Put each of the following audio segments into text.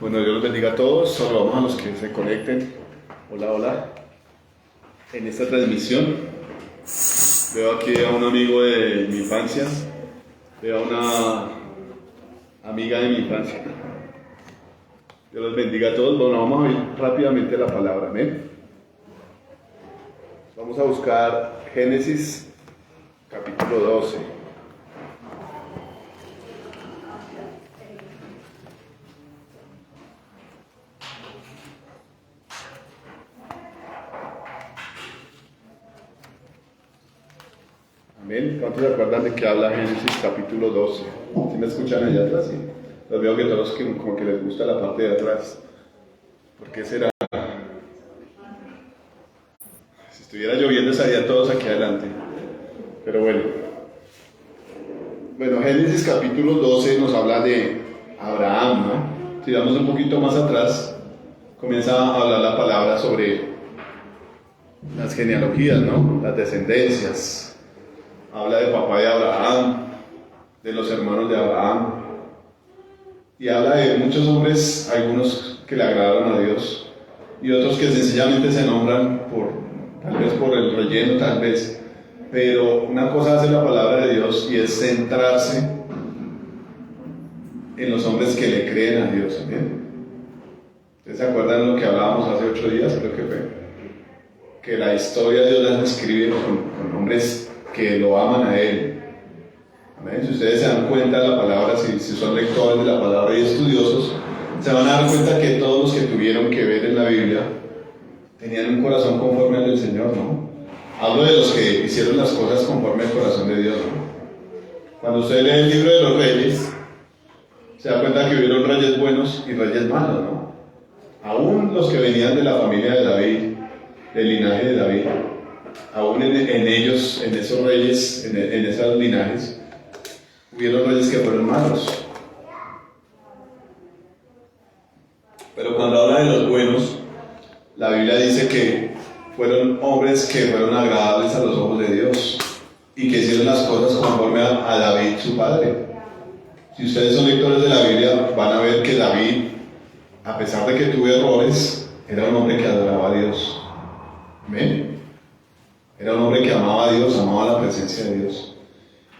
Bueno, Dios los bendiga a todos. Saludamos a los que se conecten. Hola, hola. En esta transmisión veo aquí a un amigo de mi infancia. Veo a una amiga de mi infancia. Dios los bendiga a todos. Bueno, vamos a ver rápidamente la palabra. Amén. Vamos a buscar Génesis capítulo 12. Amén. ¿Cuántos se acuerdan de que habla Génesis capítulo 12? ¿Sí me escuchan allá atrás? Sí. Los veo que todos como que les gusta la parte de atrás. ¿Por qué será? Si estuviera lloviendo estarían todos aquí adelante. Pero bueno. Bueno, Génesis capítulo 12 nos habla de Abraham, ¿no? Si vamos un poquito más atrás, comienza a hablar la palabra sobre las genealogías, ¿no? Las descendencias. Habla del papá de Abraham, de los hermanos de Abraham, y habla de muchos hombres, algunos que le agradaron a Dios, y otros que sencillamente se nombran tal vez por el relleno, tal vez, pero una cosa hace la palabra de Dios y es centrarse en los hombres que le creen a Dios. ¿Bien? ¿Ustedes se acuerdan de lo que hablábamos hace 8 días? Creo que fue que la historia Dios la escribe con hombres que lo aman a Él. Amén. Si ustedes se dan cuenta de la palabra, si son lectores de la palabra y estudiosos, se van a dar cuenta que todos los que tuvieron que ver en la Biblia tenían un corazón conforme al del Señor, ¿no? Hablo de los que hicieron las cosas conforme al corazón de Dios, ¿no? Cuando usted lee el libro de los reyes, se da cuenta que hubieron reyes buenos y reyes malos, ¿no? Aún los que venían de la familia de David, del linaje de David, aún en ellos, en esos reyes, en esos linajes, hubieron reyes que fueron malos. Pero cuando habla de los buenos, la Biblia dice que fueron hombres que fueron agradables a los ojos de Dios y que hicieron las cosas conforme a David, su padre. Si ustedes son lectores de la Biblia, van a ver que David, a pesar de que tuvo errores, era un hombre que adoraba a Dios. ¿Amén? Era un hombre que amaba a Dios, amaba la presencia de Dios.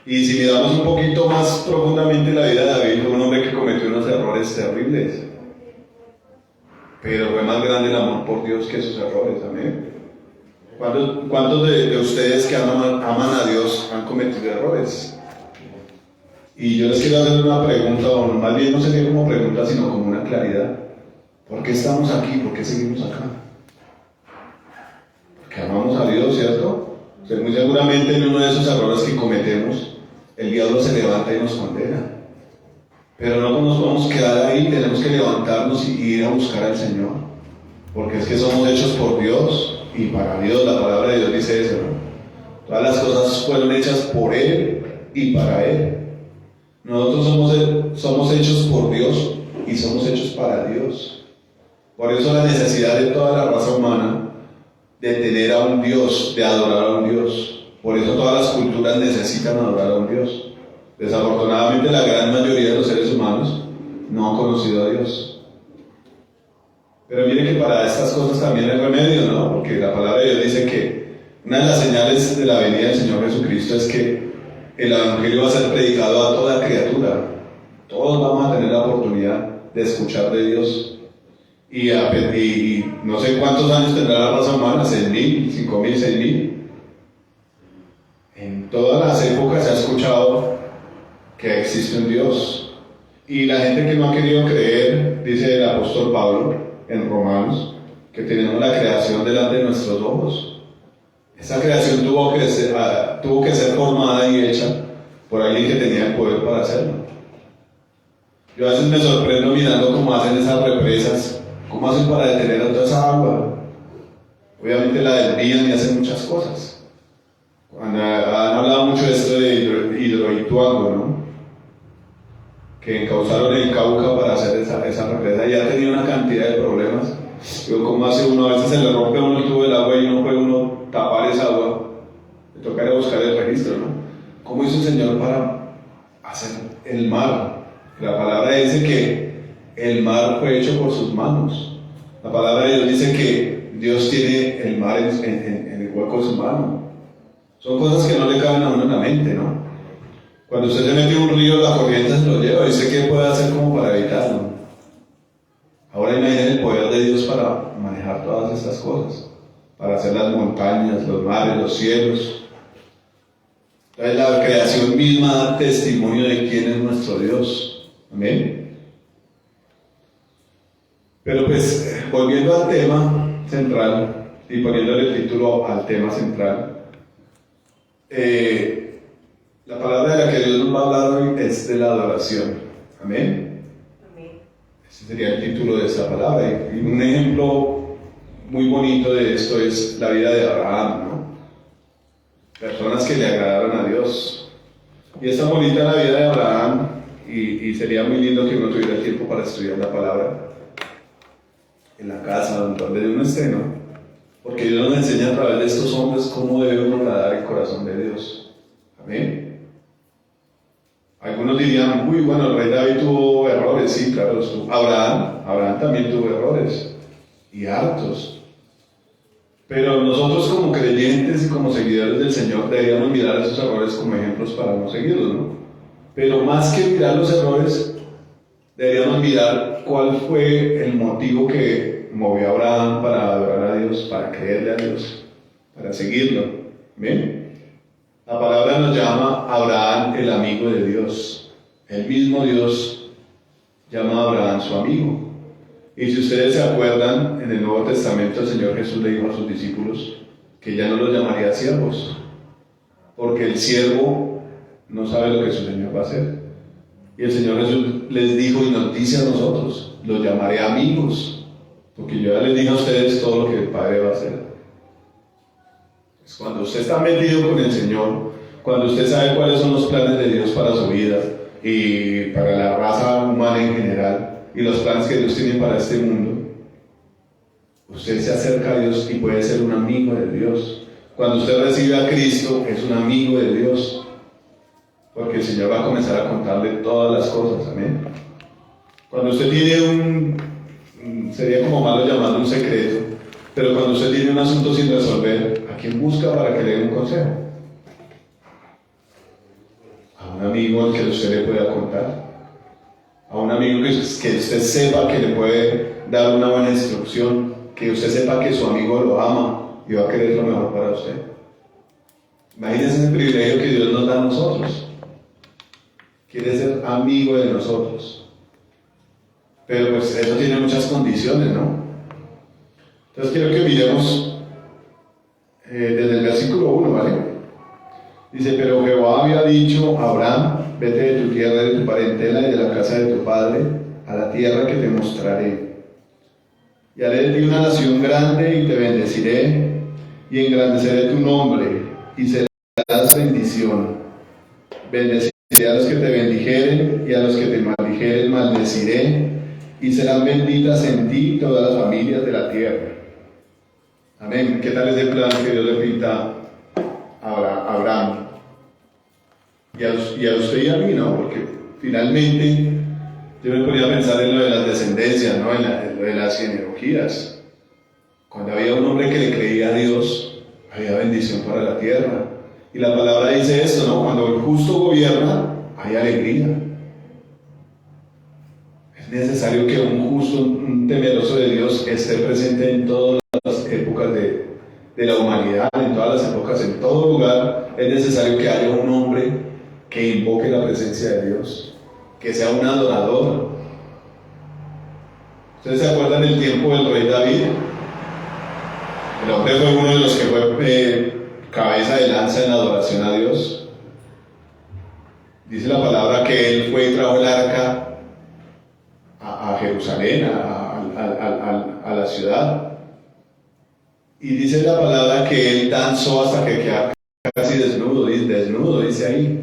Y si miramos un poquito más profundamente la vida de David, fue un hombre que cometió unos errores terribles. Pero fue más grande el amor por Dios que sus errores. Amén. ¿Cuántos de ustedes que aman a Dios han cometido errores? Y yo les quiero hacer una pregunta, o más bien no sería como pregunta, sino como una claridad. ¿Por qué estamos aquí? ¿Por qué seguimos acá? Que amamos a Dios, ¿cierto? O sea, muy seguramente en uno de esos errores que cometemos, el diablo se levanta y nos condena. Pero no nos podemos quedar ahí, tenemos que levantarnos y ir a buscar al Señor. Porque es que somos hechos por Dios y para Dios. La palabra de Dios dice eso, ¿no? Todas las cosas fueron hechas por Él y para Él. Nosotros somos hechos por Dios y somos hechos para Dios. Por eso la necesidad de toda la raza humana de tener a un Dios, de adorar a un Dios. Por eso todas las culturas necesitan adorar a un Dios. Desafortunadamente la gran mayoría de los seres humanos no han conocido a Dios. Pero miren que para estas cosas también hay remedio, ¿no? Porque la palabra de Dios dice que una de las señales de la venida del Señor Jesucristo es que el Evangelio va a ser predicado a toda criatura. Todos vamos a tener la oportunidad de escuchar de Dios. Y no sé cuántos años tendrá la raza humana, 6.000, 5.000, 6.000. En todas las épocas se ha escuchado que existe un Dios. Y la gente que no ha querido creer, dice el apóstol Pablo en Romanos, que tenemos la creación delante de nuestros ojos. Esa creación tuvo que ser formada y hecha por alguien que tenía el poder para hacerlo. Yo a veces me sorprendo mirando cómo hacen esas represas. ¿Cómo hacen para detener a toda esa agua? Obviamente la desvían y hacen muchas cosas. Han hablado mucho de esto de Hidroituango, ¿no? Que encauzaron el Cauca para hacer esa represa y ha tenido una cantidad de problemas. Digo, ¿cómo hace uno? A veces se le rompe a uno el tubo del agua y no puede uno tapar esa agua. Le toca ir a buscar el registro, ¿no? ¿Cómo hizo el Señor para hacer el mar? La palabra dice que el mar fue hecho por sus manos. La palabra de Dios dice que Dios tiene el mar en el hueco de su mano. Son cosas que no le caben a uno en la mente, ¿no? Cuando usted se mete en un río, la corriente se lo lleva y sé qué puede hacer como para evitarlo. Ahora imaginen el poder de Dios para manejar todas estas cosas, para hacer las montañas, los mares, los cielos. Entonces la creación misma da testimonio de quién es nuestro Dios. Amén. Pero pues, volviendo al tema central y poniéndole el título al tema central, la palabra de la que Dios nos va a hablar hoy es de la adoración. Amén. Ese sería el título de esta palabra. Y un ejemplo muy bonito de esto es la vida de Abraham, ¿no? Personas que le agradaron a Dios. Y es tan bonita la vida de Abraham, y sería muy lindo que uno tuviera el tiempo para estudiar la palabra en la casa, donde uno esté, ¿no? Porque Dios nos enseña a través de estos hombres cómo debe uno agradar el corazón de Dios. Amén. Algunos dirían, uy, bueno, el rey David tuvo errores. Sí, claro, Abraham también tuvo errores, y hartos. Pero nosotros como creyentes y como seguidores del Señor deberíamos mirar esos errores como ejemplos para no seguirlos, ¿no? Pero más que mirar los errores, deberíamos mirar cuál fue el motivo que movió a Abraham para adorar a Dios, para creerle a Dios, para seguirlo. ¿Ven? La palabra nos llama a Abraham el amigo de Dios. El mismo Dios llama a Abraham su amigo. Y si ustedes se acuerdan, en el Nuevo Testamento el Señor Jesús le dijo a sus discípulos que ya no los llamaría siervos, porque el siervo no sabe lo que su Señor va a hacer. Y el Señor Jesús les dijo y nos dice a nosotros, los llamaré amigos, porque yo ya les dije a ustedes todo lo que el Padre va a hacer. Pues cuando usted está metido con el Señor, cuando usted sabe cuáles son los planes de Dios para su vida y para la raza humana en general, y los planes que Dios tiene para este mundo, usted se acerca a Dios y puede ser un amigo de Dios. Cuando usted recibe a Cristo, es un amigo de Dios, porque el Señor va a comenzar a contarle todas las cosas. Amén. Cuando usted tiene sería como malo llamarlo un secreto, pero cuando usted tiene un asunto sin resolver, ¿a quién busca para que le dé un consejo? A un amigo al que usted le pueda contar, a un amigo que usted sepa que le puede dar una buena instrucción, que usted sepa que su amigo lo ama y va a querer lo mejor para usted. Imagínense el privilegio que Dios nos da a nosotros. Quiere ser amigo de nosotros. Pero pues eso tiene muchas condiciones, ¿no? Entonces quiero que miremos desde el versículo 1, ¿vale? Dice, pero Jehová había dicho a Abraham, vete de tu tierra, de tu parentela y de la casa de tu padre, a la tierra que te mostraré. Y haré de ti una nación grande y te bendeciré, y engrandeceré tu nombre, y serás bendición. Bendeciré a los que te bendijeren, y a los que te maldijeren maldeciré, y serán benditas en ti todas las familias de la tierra. Amén. ¿Qué tal es el plan que Dios le pinta a Abraham? Y a usted y a mí, ¿no? Porque finalmente yo me ponía a pensar en lo de las descendencias, ¿no? En lo de las genealogías. Cuando había un hombre que le creía a Dios, había bendición para la tierra. Y la palabra dice esto, ¿no? Cuando el justo gobierna, hay alegría. Es necesario que un justo, un temeroso de Dios esté presente en todas las épocas de la humanidad, en todas las épocas, en todo lugar. Es necesario que haya un hombre que invoque la presencia de Dios, que sea un adorador. ¿Ustedes se acuerdan del tiempo del rey David? El hombre fue uno de los que fue cabeza de lanza en adoración a Dios. Dice la palabra que él fue y trajo el arca a Jerusalén, a la ciudad. Y dice la palabra que él danzó hasta que quedaba casi desnudo, dice ahí.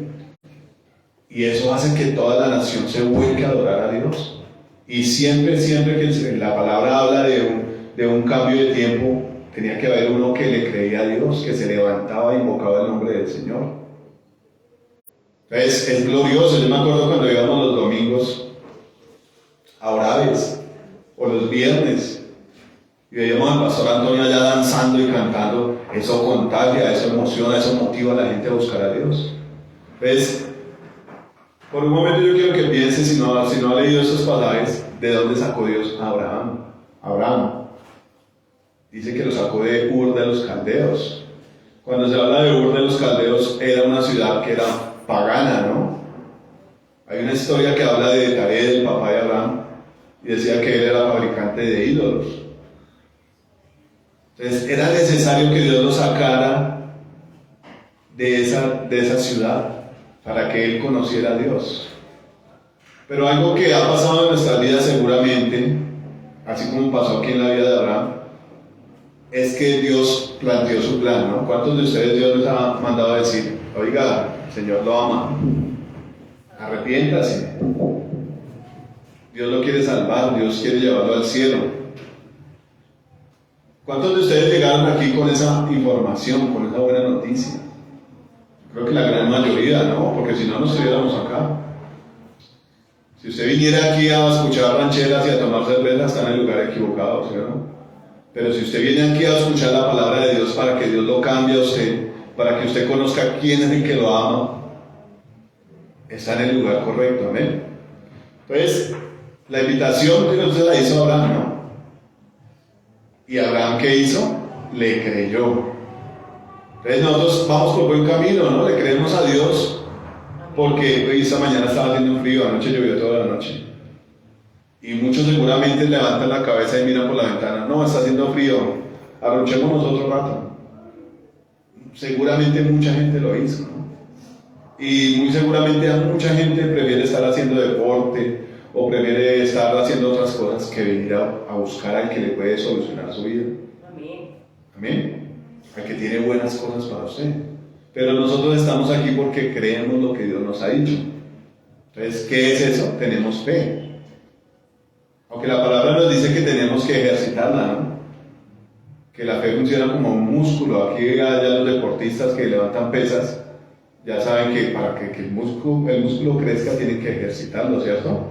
Y eso hace que toda la nación se vuelque a adorar a Dios. Y siempre que la palabra habla de un cambio de tiempo, tenía que haber uno que le creía a Dios, que se levantaba e invocaba el nombre del Señor. Entonces es glorioso. Yo me acuerdo cuando íbamos los domingos a Oraves, o los viernes, y veíamos al pastor Antonio allá danzando y cantando. Eso contagia, eso emociona, eso motiva a la gente a buscar a Dios. ¿Ves? Por un momento yo quiero que piense, si no ha leído esos pasajes, ¿de dónde sacó Dios a Abraham? Abraham dice que lo sacó de Ur de los Caldeos. Cuando se habla de Ur de los Caldeos, era una ciudad que era pagana, ¿no? Hay una historia que habla de Jared, el papá de Abraham, y decía que él era fabricante de ídolos. Entonces era necesario que Dios lo sacara de esa ciudad para que él conociera a Dios. Pero algo que ha pasado en nuestras vidas seguramente, así como pasó aquí en la vida de Abraham, es que Dios planteó su plan, ¿no? ¿Cuántos de ustedes Dios les ha mandado a decir, oiga, el Señor lo ama, arrepiéntase? Dios lo quiere salvar, Dios quiere llevarlo al cielo. ¿Cuántos de ustedes llegaron aquí con esa información, con esa buena noticia? Creo que la gran mayoría, ¿no? Porque si no, no estuviéramos acá. Si usted viniera aquí a escuchar rancheras y a tomar cerveza, está en el lugar equivocado, ¿sí o no? Pero si usted viene aquí a escuchar la palabra de Dios para que Dios lo cambie a usted, para que usted conozca quién es el que lo ama, está en el lugar correcto, amén. Entonces, la invitación que Dios se la hizo a Abraham, ¿no? ¿Y Abraham qué hizo? Le creyó. Entonces nosotros vamos por buen camino, ¿no? Le creemos a Dios, porque esta mañana estaba haciendo un frío, anoche llovió toda la noche. Y muchos seguramente levantan la cabeza y miran por la ventana, no, está haciendo frío, arrunchémonos otro rato. Seguramente mucha gente lo hizo, ¿no? Y muy seguramente a mucha gente prefiere estar haciendo deporte o prefiere estar haciendo otras cosas que venir a buscar al que le puede solucionar su vida. Amén. Amén. Al que tiene buenas cosas para usted. Pero nosotros estamos aquí porque creemos lo que Dios nos ha dicho. Entonces, ¿qué es eso? Tenemos fe. Aunque la palabra nos dice que tenemos que ejercitarla, ¿no? Que la fe funciona como un músculo. Aquí ya los deportistas que levantan pesas, ya saben que para que el músculo crezca tienen que ejercitarlo, ¿cierto?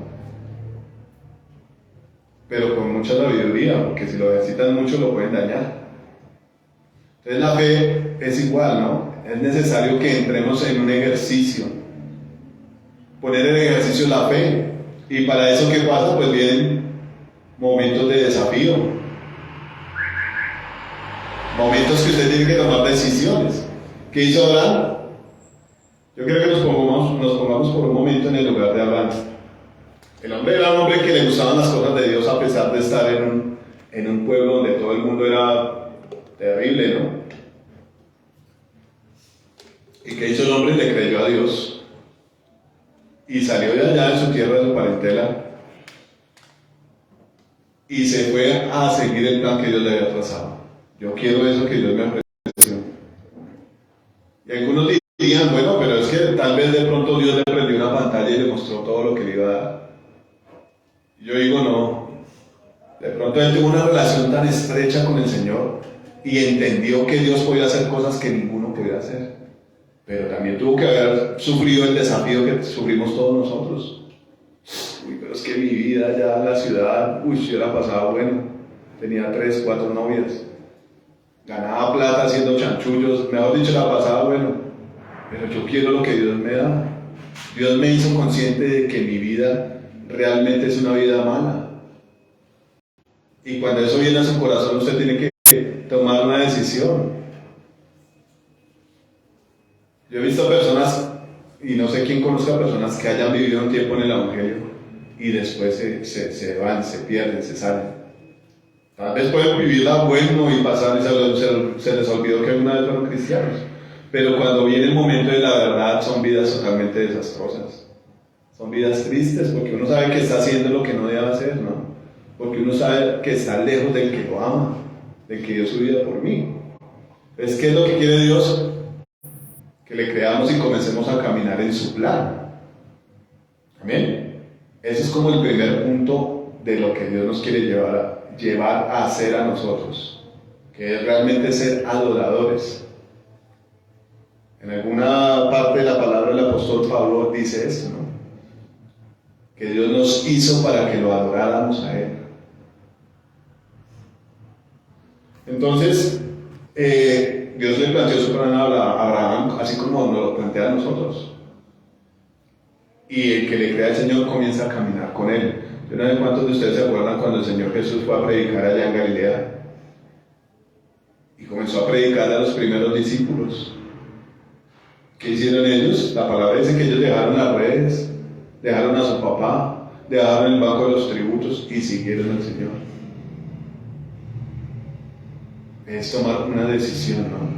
Pero con mucha sabiduría, porque si lo ejercitan mucho lo pueden dañar. Entonces la fe es igual, ¿no? Es necesario que entremos en un ejercicio. Poner en ejercicio la fe. Y para eso, ¿qué pasa? Pues vienen momentos de desafío. Momentos que usted tiene que tomar decisiones. ¿Qué hizo Abraham? Yo creo que nos pongamos por un momento en el lugar de Abraham. El hombre era un hombre que le gustaban las cosas de Dios a pesar de estar en un pueblo donde todo el mundo era terrible, ¿no? ¿Y qué hizo el hombre? Le creyó a Dios. Y salió de allá de su tierra, de su parentela, y se fue a seguir el plan que Dios le había trazado. Yo quiero eso que Dios me ofreció. Y algunos dirían, bueno, pero es que tal vez de pronto Dios le prendió una pantalla y le mostró todo lo que le iba a dar. Yo digo, no. De pronto él tuvo una relación tan estrecha con el Señor y entendió que Dios podía hacer cosas que ninguno podía hacer. Pero también tuvo que haber sufrido el desafío que sufrimos todos nosotros. Uy, pero es que mi vida ya en la ciudad, yo era pasado bueno. Tenía 3, 4 novias. Ganaba plata haciendo chanchullos. Mejor dicho, la pasaba bueno. Pero yo quiero lo que Dios me da. Dios me hizo consciente de que mi vida realmente es una vida mala. Y cuando eso viene a su corazón, usted tiene que tomar una decisión. Yo he visto personas, y no sé quién conozca personas que hayan vivido un tiempo en el Evangelio y después se van, se pierden, se salen. Tal vez pueden vivirla bueno y pasar y se les olvidó que alguna vez fueron cristianos. Pero cuando viene el momento de la verdad, son vidas totalmente desastrosas. Son vidas tristes porque uno sabe que está haciendo lo que no debe hacer, ¿no? Porque uno sabe que está lejos del que lo ama, del que dio su vida por mí. Entonces, ¿qué es lo que quiere Dios? Que le creamos y comencemos a caminar en su plan. Amén. Ese es como el primer punto de lo que Dios nos quiere llevar a hacer a nosotros, que es realmente ser adoradores. En alguna parte de la palabra del apóstol Pablo dice esto, ¿no? que Dios nos hizo para que lo adoráramos a Él. Entonces, Dios le planteó su plan a Abraham, así como nos lo plantea a nosotros. Y el que le crea al Señor comienza a caminar con Él. Yo no sé cuántos de ustedes se acuerdan cuando el Señor Jesús fue a predicar allá en Galilea. Y comenzó a predicar a los primeros discípulos. ¿Qué hicieron ellos? La palabra dice que ellos dejaron las redes, dejaron a su papá, dejaron el banco de los tributos y siguieron al Señor. Es tomar una decisión, ¿no?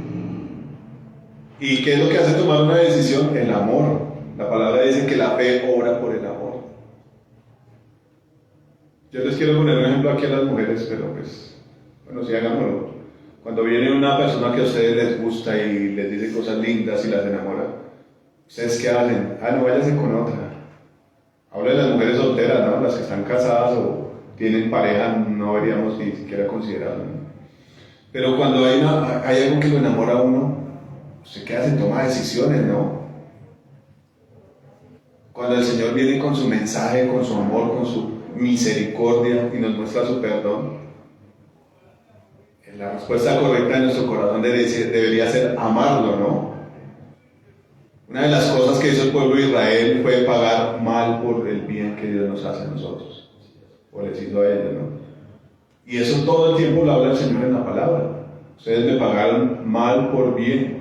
¿Y qué es lo que hace tomar una decisión? El amor. La palabra dice que la fe obra por el amor. Yo les quiero poner un ejemplo aquí a las mujeres, pero pues, bueno, sí, hagámoslo. Cuando viene una persona que a ustedes les gusta y les dice cosas lindas y las enamora, ¿ustedes qué hacen? No, váyase con otra. Hablo de las mujeres solteras, ¿no? Las que están casadas o tienen pareja, no deberíamos ni siquiera considerarlo, ¿no? Pero cuando hay algo que lo enamora a uno, ¿usted qué hace? Toma decisiones, ¿no? Cuando el Señor viene con su mensaje, con su amor, con su misericordia y nos muestra su perdón, la respuesta correcta en nuestro corazón debería ser amarlo, ¿no? Una de las cosas que hizo el pueblo de Israel fue pagar mal por el bien que Dios nos hace a nosotros, o les hizo a ellos, ¿no? Y eso todo el tiempo lo habla el Señor en la palabra. Ustedes me pagaron mal por bien.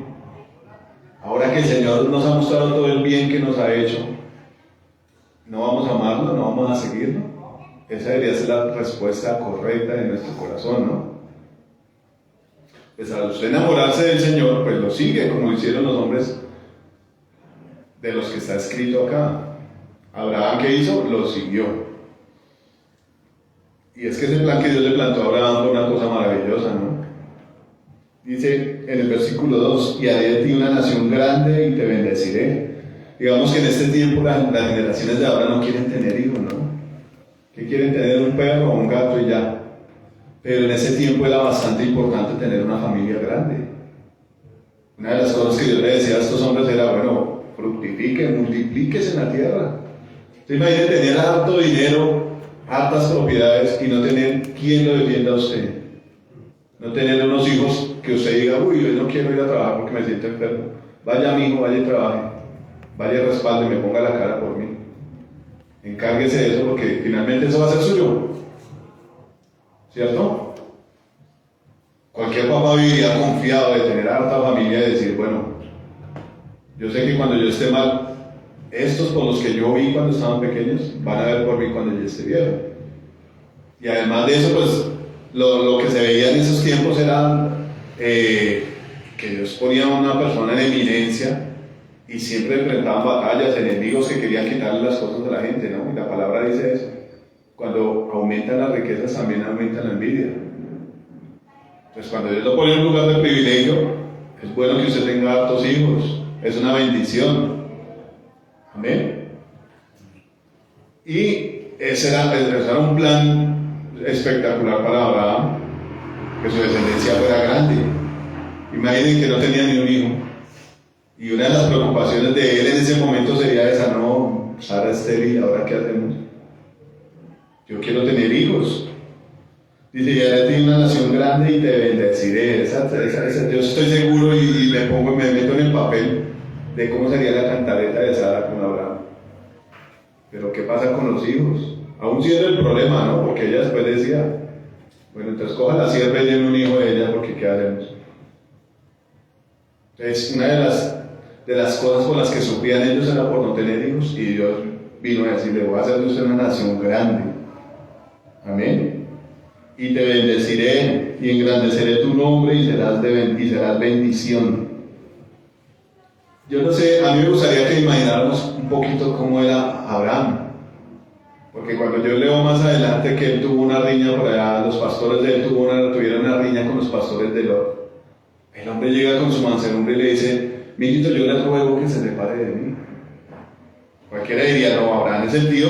Ahora que el Señor nos ha mostrado todo el bien que nos ha hecho, ¿no vamos a amarlo? ¿No vamos a seguirlo? Esa debería ser la respuesta correcta de nuestro corazón, ¿no? Pues al usted enamorarse del Señor, pues lo sigue, como hicieron los hombres de los que está escrito acá. Abraham, ¿qué hizo? Lo siguió. Y es que ese plan que Dios le plantó a Abraham fue una cosa maravillosa, ¿no? Dice en el versículo 2, y haré de ti una nación grande y te bendeciré. Digamos que en este tiempo las generaciones de ahora no quieren tener hijos, ¿no? Que quieren tener un perro o un gato y ya. Pero en ese tiempo era bastante importante tener una familia grande. Una de las cosas que Dios le decía a estos hombres era, bueno, fructifiquen, multiplíquense en la tierra. ¿Se imagina tener harto dinero, hartas propiedades y no tener quien lo defienda a usted? No tener unos hijos que usted diga, uy, yo no quiero ir a trabajar porque me siento enfermo. Vaya, amigo, vaya y trabaje. Vaya, respalde, me ponga la cara por mí. Encárguese de eso porque finalmente eso va a ser suyo. ¿Cierto? Cualquier papá viviría confiado de tener harta familia y decir, bueno, yo sé que cuando yo esté mal, estos por los que yo vi cuando estaban pequeños, van a ver por mí cuando yo esté viejo. Y además de eso, pues, lo que se veía en esos tiempos era que Dios ponía a una persona en eminencia y siempre enfrentaban batallas, enemigos que querían quitarle las cosas a la gente, ¿no? Y la palabra dice eso. Cuando aumentan las riquezas también aumenta la envidia. Pues cuando Dios lo pone en un lugar de privilegio, es bueno que usted tenga hartos hijos, es una bendición. Amén. Y ese era un plan espectacular para Abraham, que su descendencia fuera grande. Imaginen que no tenía ni un hijo. Y una de las preocupaciones de él en ese momento sería esa, no, Sara estéril, ¿ahora qué hacemos? Yo quiero tener hijos. Dice, ya haré una nación grande y te bendeciré. Yo estoy seguro y me meto en el papel de cómo sería la cantaleta de Sara con Abraham. Pero ¿qué pasa con los hijos? Aún siendo el problema, ¿no? Porque ella después decía, bueno, entonces coja la sierva y den un hijo de ella, porque ¿qué hacemos? Entonces, una de las cosas por las que sufrían ellos era por no tener hijos, y Dios vino a decirle, voy a hacer de usted una nación grande. Amén. Y te bendeciré y engrandeceré tu nombre y serás bendición. Yo no sé, a mí me gustaría que imagináramos un poquito cómo era Abraham. Porque cuando yo leo más adelante que él tuvo una riña por allá, los pastores de él tuvieron una riña con los pastores de Lot. El hombre llega con su mansedumbre y le dice, mijito, yo le ruego que se separe de mí. Cualquiera diría, no, Abraham es el tío,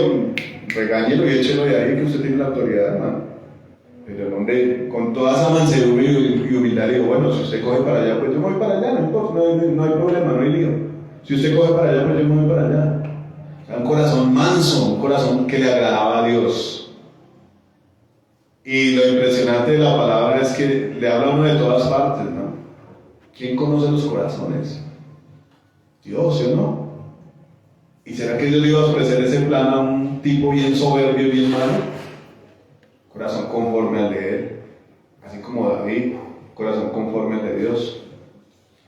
regáñelo y échelo de ahí que usted tiene la autoridad, hermano. Pero el hombre, con toda esa mansedumbre y humildad, le dijo, bueno, si usted coge para allá, pues yo me voy para allá, no hay problema, no hay lío. Si usted coge para allá, pues yo me voy para allá. Era un corazón manso, un corazón que le agradaba a Dios. Y lo impresionante de la palabra es que le habla a uno de todas partes, ¿no? ¿Quién conoce los corazones? Dios, ¿sí o no? ¿Y será que Dios le iba a ofrecer ese plan a un tipo bien soberbio y bien malo? Corazón conforme al de él, así como David, corazón conforme al de Dios.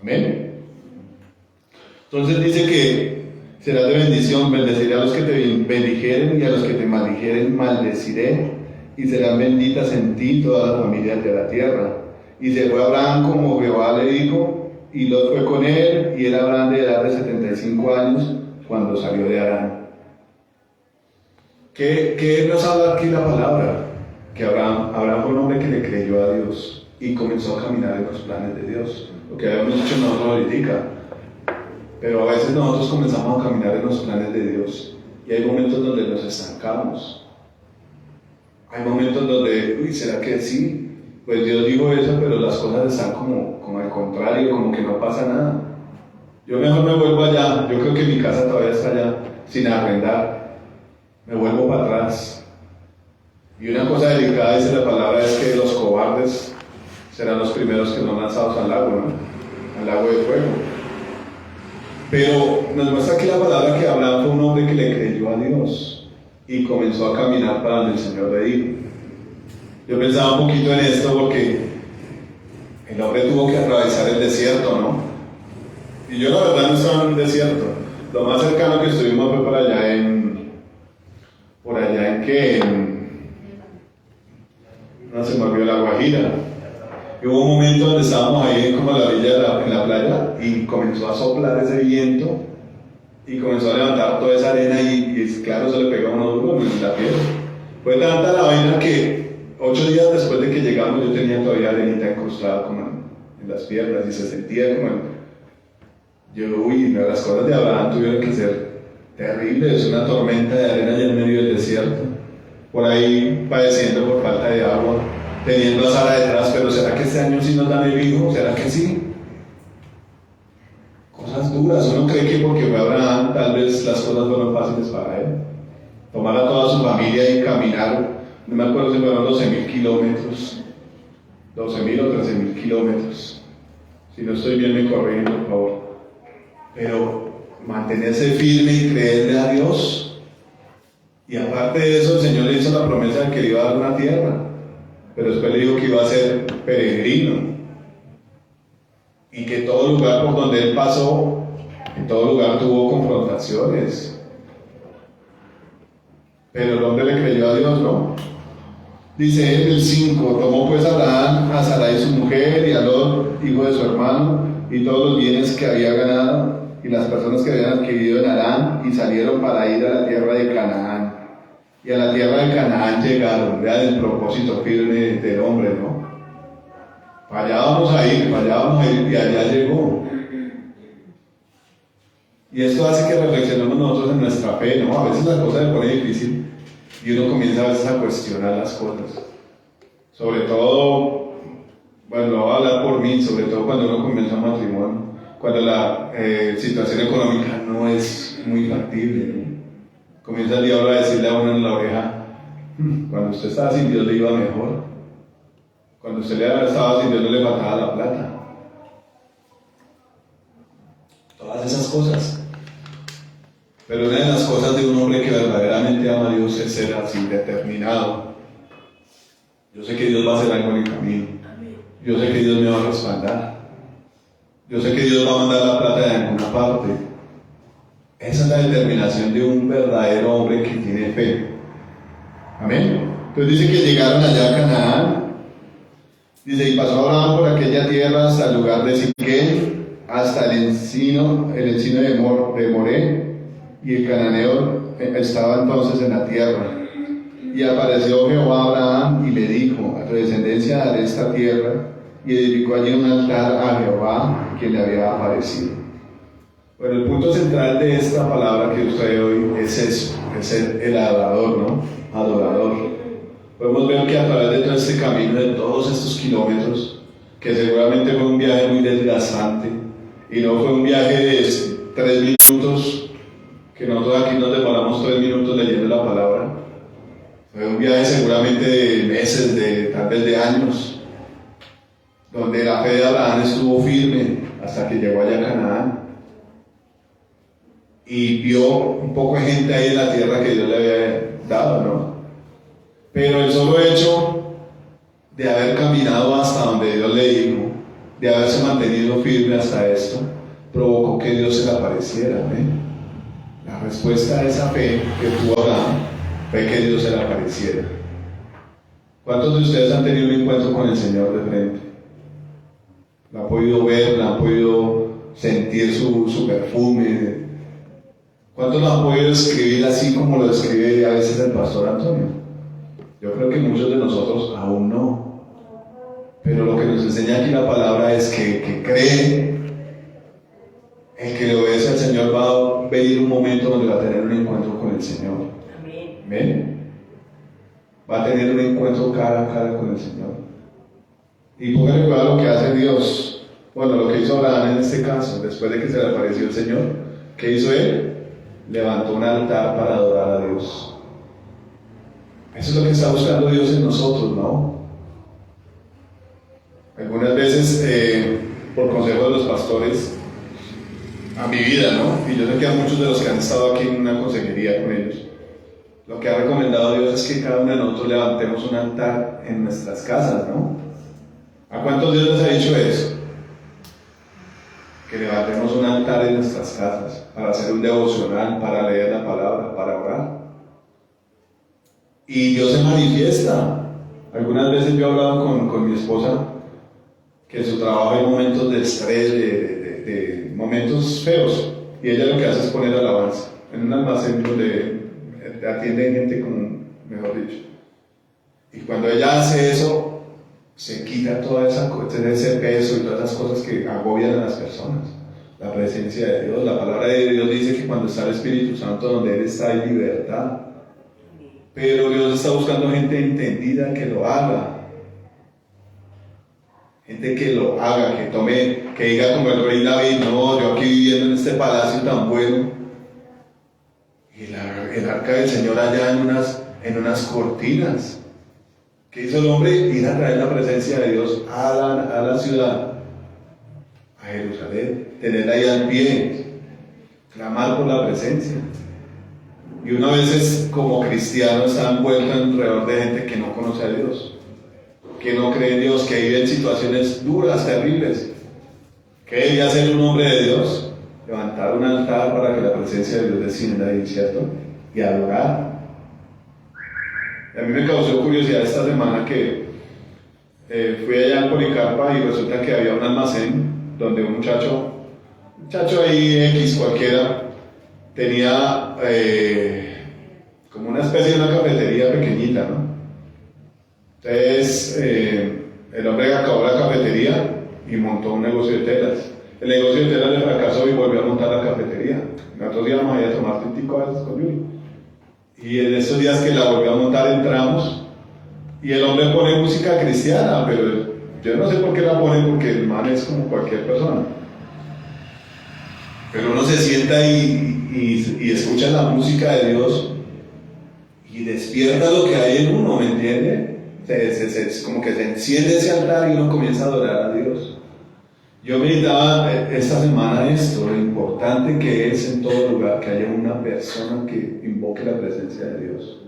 Amén. Entonces dice que serás de bendición, bendeciré a los que te bendijeren y a los que te maldijeren maldeciré, y serán benditas en ti todas las familias de la tierra. Y se fue Abraham como Jehová le dijo, y Lot fue con él, y era Abraham de edad de 75 años cuando salió de Harán. ¿Qué nos habla aquí la palabra? Que Abraham fue un hombre que le creyó a Dios y comenzó a caminar en los planes de Dios. Lo que habíamos dicho nosotros ahorita. Pero a veces nosotros comenzamos a caminar en los planes de Dios y hay momentos donde nos estancamos. Hay momentos donde, uy, ¿será que sí? Pues Dios dijo eso, pero las cosas están como al contrario, como que no pasa nada. Yo mejor me vuelvo allá, yo creo que mi casa todavía está allá, sin arrendar. Me vuelvo para atrás. Y una cosa delicada dice la palabra es que los cobardes serán los primeros que son lanzados al lago, ¿no? Al lago de fuego. Pero nos muestra aquí la palabra que Abraham fue un hombre que le creyó a Dios y comenzó a caminar para donde el Señor le dijo. Yo pensaba un poquito en esto porque el hombre tuvo que atravesar el desierto, ¿no? Y yo la verdad no estaba en un desierto. Lo más cercano que estuvimos fue por allá en no se me olvidó, La Guajira. Y hubo un momento donde estábamos ahí como a la orilla en la playa y comenzó a soplar ese viento y comenzó a levantar toda esa arena y claro, se le pegó a uno duro en la piel. Fue tanta la vaina que 8 días después de que llegamos yo tenía todavía arenita incrustada como en las piernas y se sentía como las cosas de Abraham tuvieron que ser terribles, una tormenta de arena allá en medio del desierto, por ahí padeciendo por falta de agua, teniendo a Sara detrás, pero ¿será que este año sí nos dan el hijo? ¿Será que sí? Cosas duras, uno cree que porque fue Abraham tal vez las cosas fueron fáciles para él. Tomar a toda su familia y caminar, no me acuerdo si fueron 12.000 kilómetros, 12.000 o 13.000 kilómetros. Si no estoy bien me corrigen, por favor. Pero mantenerse firme y creerle a Dios. Y aparte de eso, el Señor le hizo la promesa de que le iba a dar una tierra, pero después le dijo que iba a ser peregrino y que todo lugar por donde él pasó, en todo lugar tuvo confrontaciones. Pero el hombre le creyó a Dios, ¿no? Dice en el 5, tomó pues Abraham a Sarai su mujer y a Lot, hijo de su hermano, y todos los bienes que había ganado y las personas que habían adquirido en Harán, y salieron para ir a la tierra de Canaán. Y a la tierra de Canaán llegaron. Vean el propósito firme del hombre, ¿no? Para allá vamos a ir, y allá llegó. Y esto hace que reflexionemos nosotros en nuestra fe, ¿no? A veces la cosa se pone difícil y uno comienza a veces a cuestionar las cosas. Sobre todo, bueno, lo voy a hablar por mí, sobre todo cuando uno comienza un matrimonio, cuando la situación económica no es muy factible, ¿no? Comienza el diablo a decirle a uno en la oreja, cuando usted estaba sin Dios le iba mejor, cuando usted estaba sin Dios no le faltaba la plata. Todas esas cosas. Pero una de las cosas de un hombre que verdaderamente ama a Dios es ser así, determinado. Yo sé que Dios va a hacer algo en el camino. Yo sé que Dios me va a respaldar. Yo sé que Dios va a mandar la plata de alguna parte. Esa es la determinación de un verdadero hombre que tiene fe. Amén. Entonces dice que llegaron allá a Canaán. Dice, y pasó Abraham por aquella tierra hasta el lugar de Siquem, hasta el encino de Moré, y el cananeo estaba entonces en la tierra. Y apareció Jehová a Abraham y le dijo, a tu descendencia daré esta tierra, y edificó allí un altar a Jehová, quien le había aparecido. Bueno, el punto central de esta palabra que usted hoy es eso, es ser el adorador, ¿no? Adorador. Podemos ver que a través de todo este camino, de todos estos kilómetros, que seguramente fue un viaje muy desgastante, y no fue un viaje de 3 minutos que nosotros aquí nos demoramos 3 minutos leyendo la palabra. Fue un viaje seguramente de meses, tal vez de años, donde la fe de Abraham estuvo firme hasta que llegó allá a Canaán. Y vio un poco de gente ahí en la tierra que Dios le había dado, ¿no? Pero el solo hecho de haber caminado hasta donde Dios le dijo, de haberse mantenido firme hasta esto, provocó que Dios se le apareciera, ¿eh? La respuesta a esa fe que tuvo Abraham fue que Dios se le apareciera. ¿Cuántos de ustedes han tenido un encuentro con el Señor de frente? ¿La han podido ver? ¿La han podido sentir su perfume? ¿Cuántos lo han podido escribir así como lo escribe a veces el pastor Antonio? Yo creo que muchos de nosotros aún no. Pero lo que nos enseña aquí la palabra es que cree, el que le obedece al Señor va a venir un momento donde va a tener un encuentro con el Señor. Amén. Va a tener un encuentro cara a cara con el Señor. Y póngale cuidado a lo que hace Dios. Bueno, lo que hizo Abraham en este caso, después de que se le apareció el Señor, ¿qué hizo él? Levantó un altar para adorar a Dios. Eso es lo que está buscando Dios en nosotros, ¿no? Algunas veces, por consejo de los pastores, a mi vida, ¿no? Y yo sé que a muchos de los que han estado aquí en una consejería con ellos, lo que ha recomendado Dios es que cada uno de nosotros levantemos un altar en nuestras casas, ¿no? ¿A cuántos Dios les ha dicho eso? Que levantemos un altar en nuestras casas para hacer un devocional, para leer la palabra, para orar. Y Dios se manifiesta. Algunas veces yo he hablado con mi esposa que en su trabajo hay momentos de estrés, de momentos feos, y ella lo que hace es poner alabanza en un almacén donde atienden gente como, mejor dicho. Y cuando ella hace eso, se quita toda ese peso y todas esas cosas que agobian a las personas. La presencia de Dios, la palabra de Dios dice que cuando está el Espíritu Santo, donde Él está hay libertad. Pero Dios está buscando gente entendida que lo haga. Gente que lo haga, que tome, que diga como el rey David, no, yo aquí viviendo en este palacio tan bueno, y el arca del Señor allá en unas cortinas. ¿Qué hizo el hombre? Ir a traer la presencia de Dios a la ciudad, a Jerusalén, tenerla ahí al pie, clamar por la presencia. Y uno a veces como cristiano está envuelto alrededor de gente que no conoce a Dios, que no cree en Dios, que vive en situaciones duras, terribles. ¿Qué debería hacer un hombre de Dios? Levantar un altar para que la presencia de Dios descienda ahí, ¿cierto? Y adorar. A mí me causó curiosidad esta semana que fui allá en Policarpa y resulta que había un almacén donde un muchacho ahí X cualquiera, tenía como una especie de una cafetería pequeñita, ¿no? Entonces el hombre acabó la cafetería y montó un negocio de telas. El negocio de telas le fracasó y volvió a montar la cafetería. Nosotros íbamos allá a tomar tintico a veces con Yuri. Y en esos días que la volvió a montar entramos y el hombre pone música cristiana, pero yo no sé por qué la pone, porque el man es como cualquier persona. Pero uno se sienta y escucha la música de Dios y despierta lo que hay en uno, ¿me entiende? Como que se enciende ese altar y uno comienza a adorar a Dios. Yo meditaba esta semana esto, lo importante que es en todo lugar que haya una persona que invoque la presencia de Dios.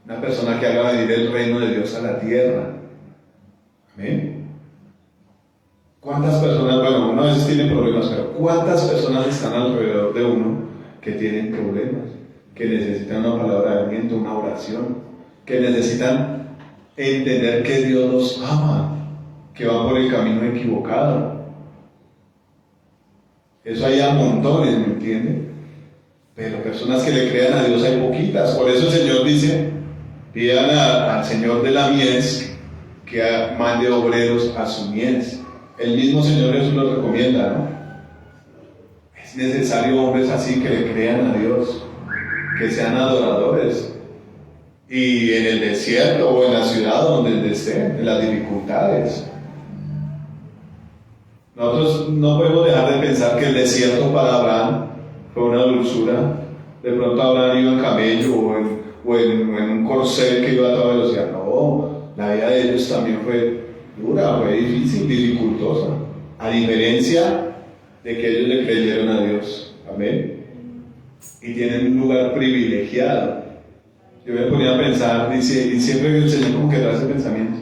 Una persona que haga venir el reino de Dios a la tierra. Amén. ¿Cuántas personas, bueno, uno a veces tiene problemas, pero cuántas personas están alrededor de uno que tienen problemas, que necesitan una palabra de aliento, una oración, que necesitan entender que Dios los ama, que van por el camino equivocado? Eso hay a montones, ¿me entienden? Pero personas que le crean a Dios hay poquitas. Por eso el Señor dice, pidan al Señor de la mies que mande obreros a su mies. El mismo Señor Jesús lo recomienda, ¿no? Es necesario hombres así que le crean a Dios, que sean adoradores. Y en el desierto o en la ciudad donde estén, en las dificultades. Nosotros no podemos dejar de pensar que el desierto para Abraham fue una dulzura De pronto Abraham iba en camello o en un corcel que iba a toda velocidad. No, la vida de ellos también fue dura, fue difícil, dificultosa. A diferencia de que ellos le creyeron a Dios. Amén. Y tienen un lugar privilegiado. Yo me ponía a pensar, y siempre el Señor como que trae ese pensamiento.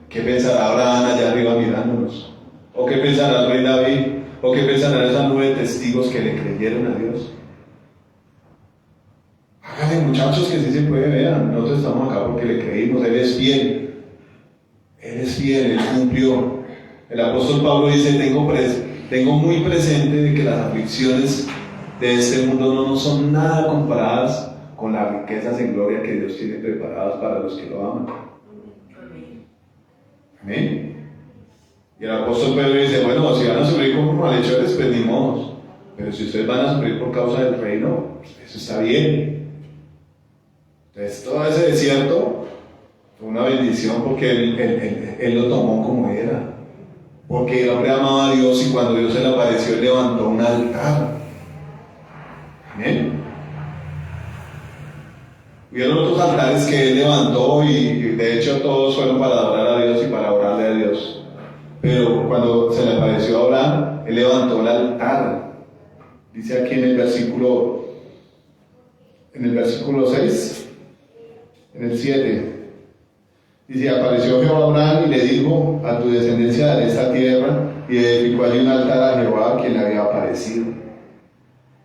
¿Qué pensará Abraham allá arriba mirándonos? ¿O qué pensará el rey David? ¿O qué pensarán esa nube de testigos que le creyeron a Dios? Háganle, muchachos, que sí se puede, vean. Nosotros estamos acá porque le creímos. Él es fiel. Él es fiel, Él cumplió. El apóstol Pablo dice, tengo muy presente de que las aflicciones de este mundo no nos son nada comparadas con las riquezas en gloria que Dios tiene preparadas para los que lo aman. Amén. Y el apóstol Pedro dice, bueno, si van a sufrir como malhechores, pues ni modo. Pero si ustedes van a sufrir por causa del reino, eso está bien. Entonces todo ese desierto fue una bendición porque él lo tomó como era. Porque el hombre amaba a Dios y cuando Dios se le apareció, él levantó un altar. Amén. Hubieron otros altares que él levantó y de hecho todos fueron para adorar a Dios y para orarle a Dios. Pero cuando se le apareció a Abraham, él levantó el altar. Dice aquí en el versículo 6, en el 7. Dice, apareció Jehová a Abraham y le dijo, a tu descendencia daré esta tierra, y edificó allí un altar a Jehová, quien le había aparecido.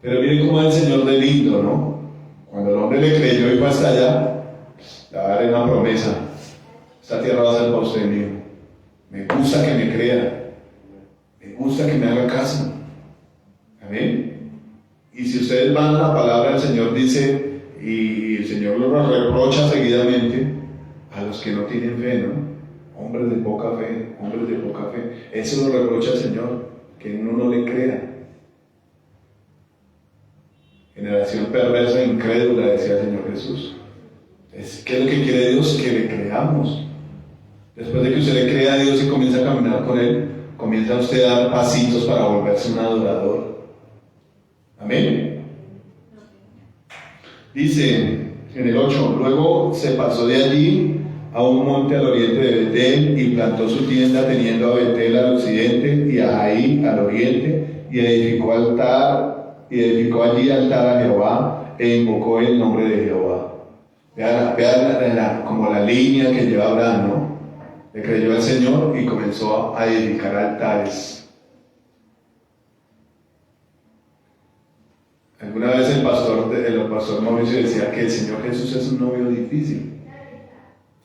Pero miren cómo es el Señor de lindo, ¿no? Cuando el hombre le creyó y fue hasta allá, le va a dar una promesa. Esta tierra va a ser para usted mío. Me gusta que me crea. Me gusta que me haga caso. Amén. Y si ustedes van a la palabra, el Señor dice, y el Señor lo reprocha seguidamente, a los que no tienen fe, ¿no? Hombres de poca fe, hombres de poca fe. Eso lo reprocha el Señor, que uno no le crea. Generación perversa e incrédula, decía el Señor Jesús. ¿Qué es lo que quiere Dios? Que le creamos. Después de que usted le crea a Dios y comienza a caminar con Él, comienza usted a dar pasitos para volverse un adorador. Amén. Dice en el 8, luego se pasó de allí a un monte al oriente de Betel y plantó su tienda teniendo a Betel al occidente y a Aí al oriente y edificó allí altar a Jehová e invocó el nombre de Jehová. Vean como la línea que lleva Abraham, ¿no? Le creyó al Señor y comenzó a edificar altares. Alguna vez el pastor Mauricio decía que el Señor Jesús es un novio difícil.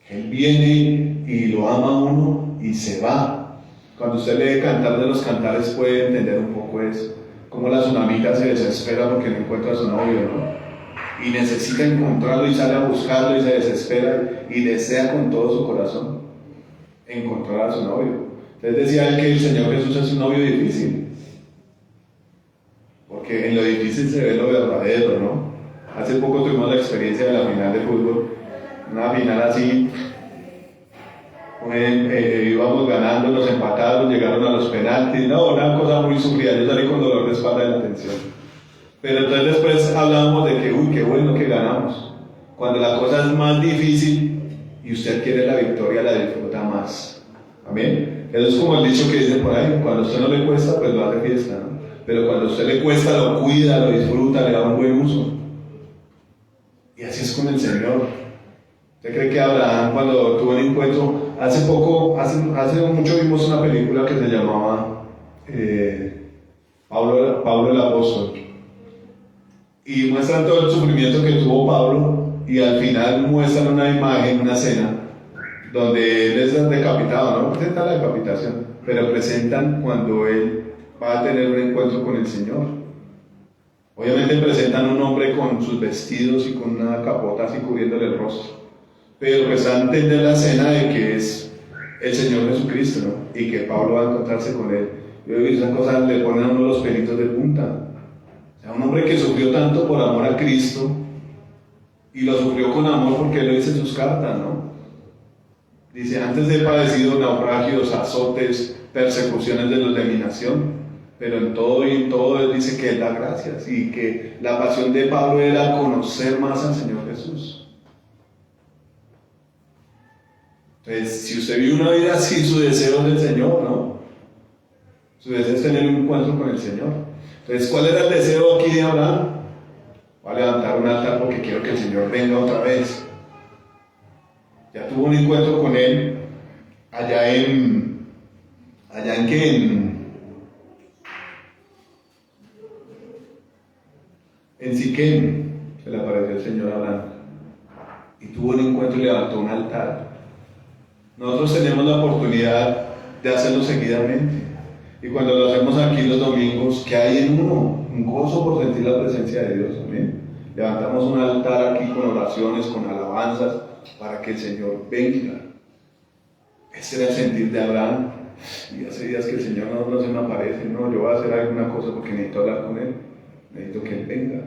Él viene y lo ama a uno y se va. Cuando usted lee Cantar de los Cantares puede entender un poco eso. Como la tsunamita se desespera porque no encuentra a su novio, ¿no? Y necesita encontrarlo y sale a buscarlo y se desespera y desea con todo su corazón encontrar a su novio. Entonces decía él que el Señor Jesús es un novio difícil. Porque en lo difícil se ve lo verdadero, ¿no? Hace poco tuvimos la experiencia de la final de fútbol. Una final así, íbamos ganando, nos empataron, llegaron a los penaltis, no, una cosa muy sufrida, yo salí con dolor de espalda de la tensión. Pero entonces después hablábamos de que, qué bueno que ganamos. Cuando la cosa es más difícil y usted quiere la victoria, la disfruta más. Amén. Eso es como el dicho que dice por ahí, cuando a usted no le cuesta, pues lo hace fiesta, ¿no? Pero cuando a usted le cuesta, lo cuida, lo disfruta, le da un buen uso. Y así es con el Señor. ¿Usted cree que Abraham, cuando tuvo un encuentro, hace mucho vimos una película que se llamaba Pablo el Apóstol? Y muestran todo el sufrimiento que tuvo Pablo y al final muestran una imagen, una escena, donde él es decapitado, no presenta la decapitación, pero presentan cuando él va a tener un encuentro con el Señor. Obviamente presentan un hombre con sus vestidos y con una capota así cubriéndole el rostro. Pero pues a entender la escena de que es el Señor Jesucristo, ¿no? Y que Pablo va a encontrarse con él. Yo digo, esas cosas le ponen a uno los pelitos de punta. O sea, un hombre que sufrió tanto por amor a Cristo y lo sufrió con amor porque él lo dice en sus cartas, ¿no? Dice, antes he padecido naufragios, azotes, persecuciones de los de mi nación, pero en todo y en todo Él dice que Él da gracias, y que la pasión de Pablo era conocer más al Señor Jesús. Entonces, si usted vive una vida así, su deseo es del Señor, ¿no? Su deseo es tener un encuentro con el Señor. Entonces, ¿cuál era el deseo aquí de Abraham? Voy a levantar un altar porque quiero que el Señor venga otra vez. Ya tuvo un encuentro con Él allá en Siquem, se le apareció el Señor a Abraham. Y tuvo un encuentro y levantó un altar. Nosotros tenemos la oportunidad de hacerlo seguidamente. Y cuando lo hacemos aquí los domingos, ¿qué hay en uno? Un gozo por sentir la presencia de Dios. ¿Amén? Levantamos un altar aquí con oraciones, con alabanzas, para que el Señor venga. Ese era el sentir de Abraham. Y hace días que el Señor no se me aparece. No, yo voy a hacer alguna cosa porque necesito hablar con Él. Necesito que Él venga.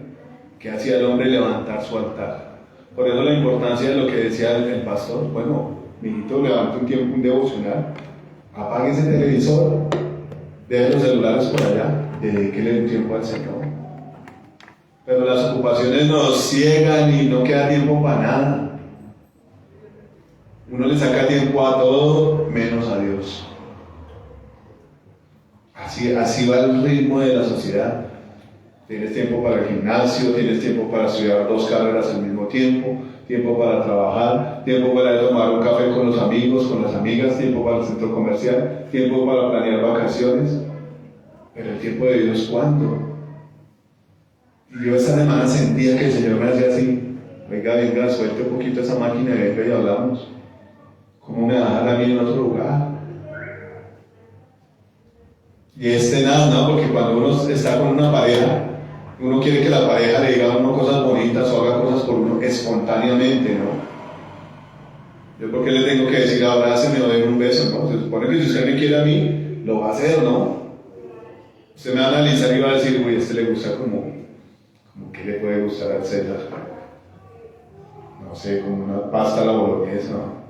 ¿Qué hacía el hombre? Levantar su altar. Por eso la importancia de lo que decía el pastor. Bueno, mijito, levante un tiempo, un devocional. Apague ese televisor. Deje los celulares por allá. Dedíquele un tiempo al Señor. Pero las ocupaciones nos ciegan y no queda tiempo para nada. Uno le saca tiempo a todo menos a Dios. Así va el ritmo de la sociedad. Tienes tiempo para el gimnasio, tienes tiempo para estudiar 2 carreras al mismo tiempo, tiempo para trabajar, tiempo para tomar un café con los amigos, con las amigas, tiempo para el centro comercial, tiempo para planear vacaciones. Pero el tiempo de Dios, ¿cuándo? Y yo esta semana sentía que el Señor me hacía así: venga, suelte un poquito esa máquina y venga y hablamos. ¿Cómo me va a dejar a mí en otro lugar? Y nada, ¿no? Porque cuando uno está con una pareja, uno quiere que la pareja le diga a uno cosas bonitas o haga cosas por uno espontáneamente, ¿no? Yo, ¿por qué le tengo que decir abráceme o denme un beso, no? Se supone que si usted me quiere a mí, lo va a hacer, ¿no? Usted me va a analizar y va a decir: uy, le gusta como ¿qué le puede gustar al César? No sé, como una pasta a la boloñesa, ¿no?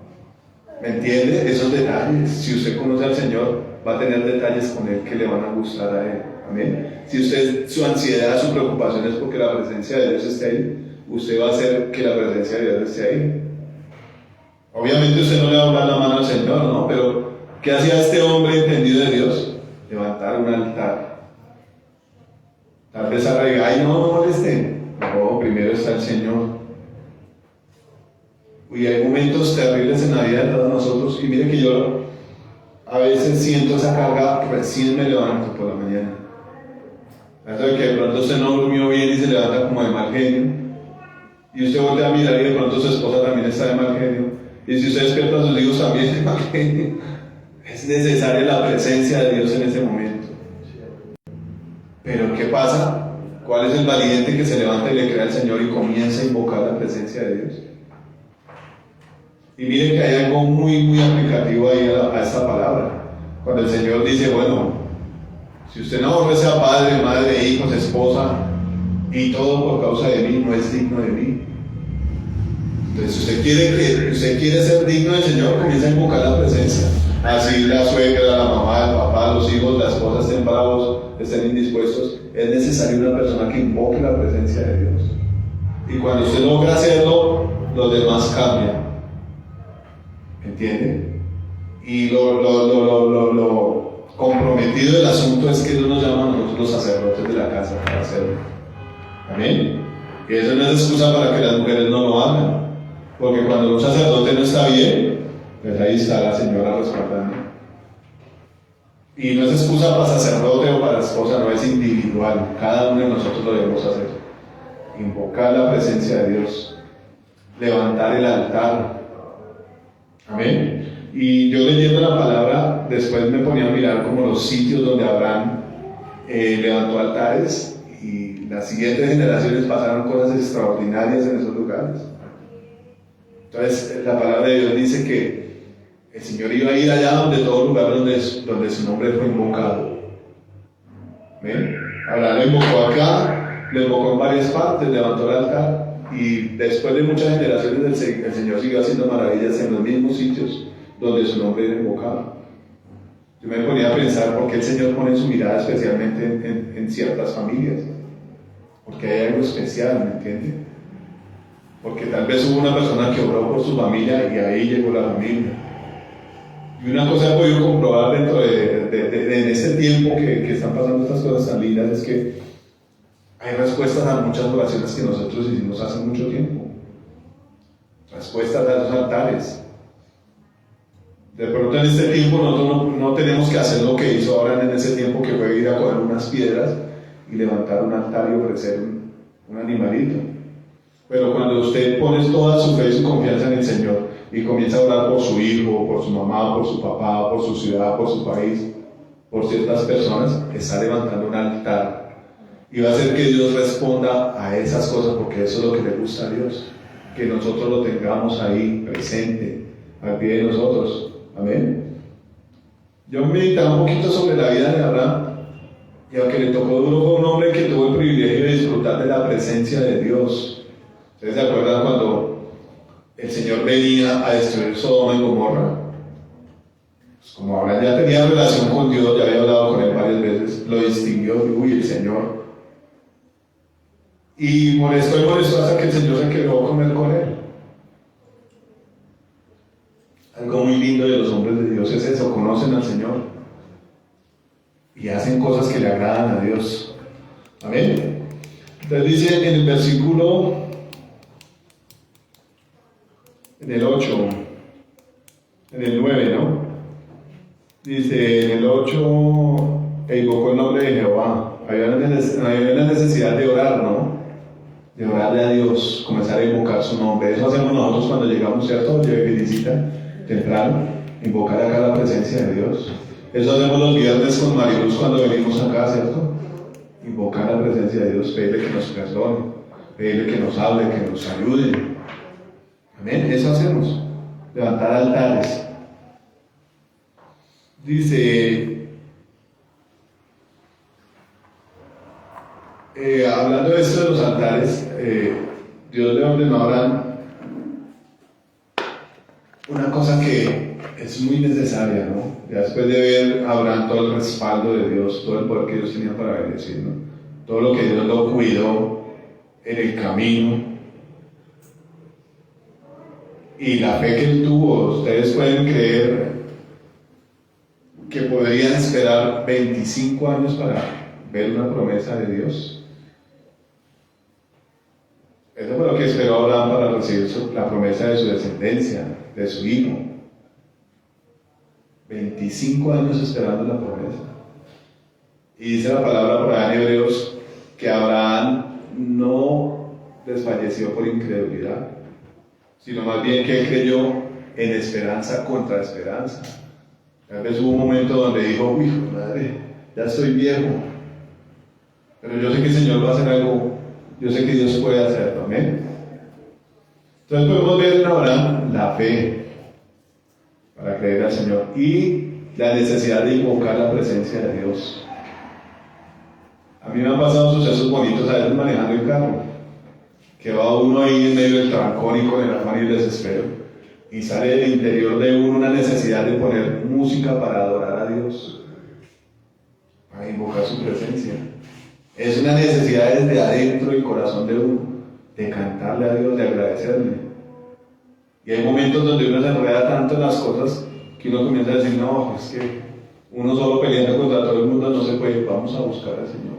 ¿Me entiende? Esos detalles. Si usted conoce al Señor, va a tener detalles con Él que le van a gustar a Él. Amén. Si usted, su ansiedad, su preocupación es porque la presencia de Dios esté ahí, usted va a hacer que la presencia de Dios esté ahí. Obviamente usted no le va a dar la mano al Señor, ¿no? Pero ¿qué hacía este hombre entendido de Dios? Levantar un altar. Tal vez arraiga: ay, no molesten. No, primero está el Señor. Y hay momentos terribles en la vida de todos nosotros. Y mire que yo a veces siento esa carga recién me levanto por la mañana. Eso de que de pronto usted no durmió bien y se levanta como de mal genio. Y usted voltea a mirar y de pronto su esposa también está de mal genio. Y si usted despierta a sus hijos también de mal genio. Es necesaria la presencia de Dios en ese momento. Pero ¿qué pasa? ¿Cuál es el valiente que se levanta y le cree al Señor y comienza a invocar la presencia de Dios? Y miren que hay algo muy, muy aplicativo ahí a esta palabra. Cuando el Señor dice: bueno, si usted no aborrece a padre, madre, hijos, esposa y todo por causa de mí, no es digno de mí. Entonces, si usted quiere ser digno del Señor, comienza a invocar la presencia. Así la suegra, la mamá, el papá, los hijos, la esposa estén bravos, estén indispuestos, es necesario una persona que invoque la presencia de Dios. Y cuando usted logra hacerlo, los demás cambian. ¿Entiende? Y lo comprometido del asunto es que Dios nos llama a nosotros los sacerdotes de la casa para hacerlo. Amén. Y eso no es excusa para que las mujeres no lo hagan. Porque cuando un sacerdote no está bien, pues ahí está la señora respaldando. Y no es excusa para sacerdote o para esposa, no, es individual. Cada uno de nosotros lo debemos hacer. Invocar la presencia de Dios. Levantar el altar. Amén. Y yo leyendo la palabra, después me ponía a mirar como los sitios donde Abraham levantó altares, y las siguientes generaciones pasaron cosas extraordinarias en esos lugares. Entonces la palabra de Dios dice que el Señor iba a ir allá donde todo lugar donde su nombre fue invocado. ¿Ven? Abraham lo invocó acá, lo invocó en varias partes, levantó el altar. Y después de muchas generaciones el Señor siguió haciendo maravillas en los mismos sitios donde su nombre era invocado. Yo me ponía a pensar por qué el Señor pone su mirada especialmente en ciertas familias. Porque hay algo especial, ¿me entiende? Porque tal vez hubo una persona que oró por su familia y ahí llegó la familia. Y una cosa he podido comprobar dentro de este tiempo que están pasando estas cosas tan lindas es que hay respuestas a muchas oraciones que nosotros hicimos hace mucho tiempo. Respuestas a los altares. De pronto en este tiempo nosotros no tenemos que hacer lo que hizo ahora en ese tiempo, que fue ir a coger unas piedras y levantar un altar y ofrecer un animalito. Pero cuando usted pone toda su fe y su confianza en el Señor y comienza a orar por su hijo, por su mamá, por su papá, por su ciudad, por su país, por ciertas personas, está levantando un altar. Y va a hacer que Dios responda a esas cosas, porque eso es lo que le gusta a Dios, que nosotros lo tengamos ahí presente, al pie de nosotros. Amén. Yo meditaba un poquito sobre la vida de Abraham, y aunque le tocó duro, fue un hombre que tuvo el privilegio de disfrutar de la presencia de Dios. ¿Ustedes se acuerdan cuando el Señor venía a destruir Sodoma y Gomorra? Pues como Abraham ya tenía relación con Dios, ya había hablado con él varias veces, lo distinguió, uy, el Señor. Y molestó hasta que el Señor se quedó a comer con él. Algo muy lindo de los hombres de Dios es eso, conocen al Señor y hacen cosas que le agradan a Dios. Amén. Entonces dice en el versículo, en el 8, en el 9, ¿no? Dice en el 8, e invocó el nombre de Jehová. Había una necesidad de orar, ¿no? De orarle a Dios, comenzar a invocar su nombre. Eso hacemos nosotros cuando llegamos, ¿cierto? Visita temprano, invocar acá la presencia de Dios. Eso hacemos los viernes con Mariluz cuando venimos acá, ¿cierto? Invocar la presencia de Dios, pedirle que nos perdone, pedirle que nos hable, que nos ayude. Amén, eso hacemos, levantar altares. Dice, hablando de esto de los altares, Dios le ordenó a Abraham una cosa que es muy necesaria, ¿no? Ya después de ver a Abraham todo el respaldo de Dios, todo el poder que Dios tenía para bendecir, ¿no? Todo lo que Dios lo cuidó en el camino y la fe que él tuvo. Ustedes pueden creer que podrían esperar 25 años para ver una promesa de Dios. Eso fue lo que esperó Abraham para recibir la promesa de su descendencia, de su hijo. 25 años esperando la promesa. Y dice la palabra por allá en Hebreos que Abraham no desfalleció por incredulidad, sino más bien que él creyó en esperanza contra esperanza. Tal vez hubo un momento donde dijo, uy, madre, ya estoy viejo, pero yo sé que el Señor va a hacer algo, yo sé que Dios puede hacerlo, amén. Entonces podemos ver en Abraham la fe para creer al Señor y la necesidad de invocar la presencia de Dios. A mí me han pasado sucesos bonitos a veces manejando el carro, que va uno ahí en medio del trancón y con el afán y el desespero, y sale del interior de uno una necesidad de poner música para adorar a Dios, para invocar su presencia. Es una necesidad desde adentro del corazón de uno, de cantarle a Dios, de agradecerle. Y hay momentos donde uno se enreda tanto en las cosas que uno comienza a decir, no, es que uno solo peleando contra todo el mundo no se puede, vamos a buscar al Señor.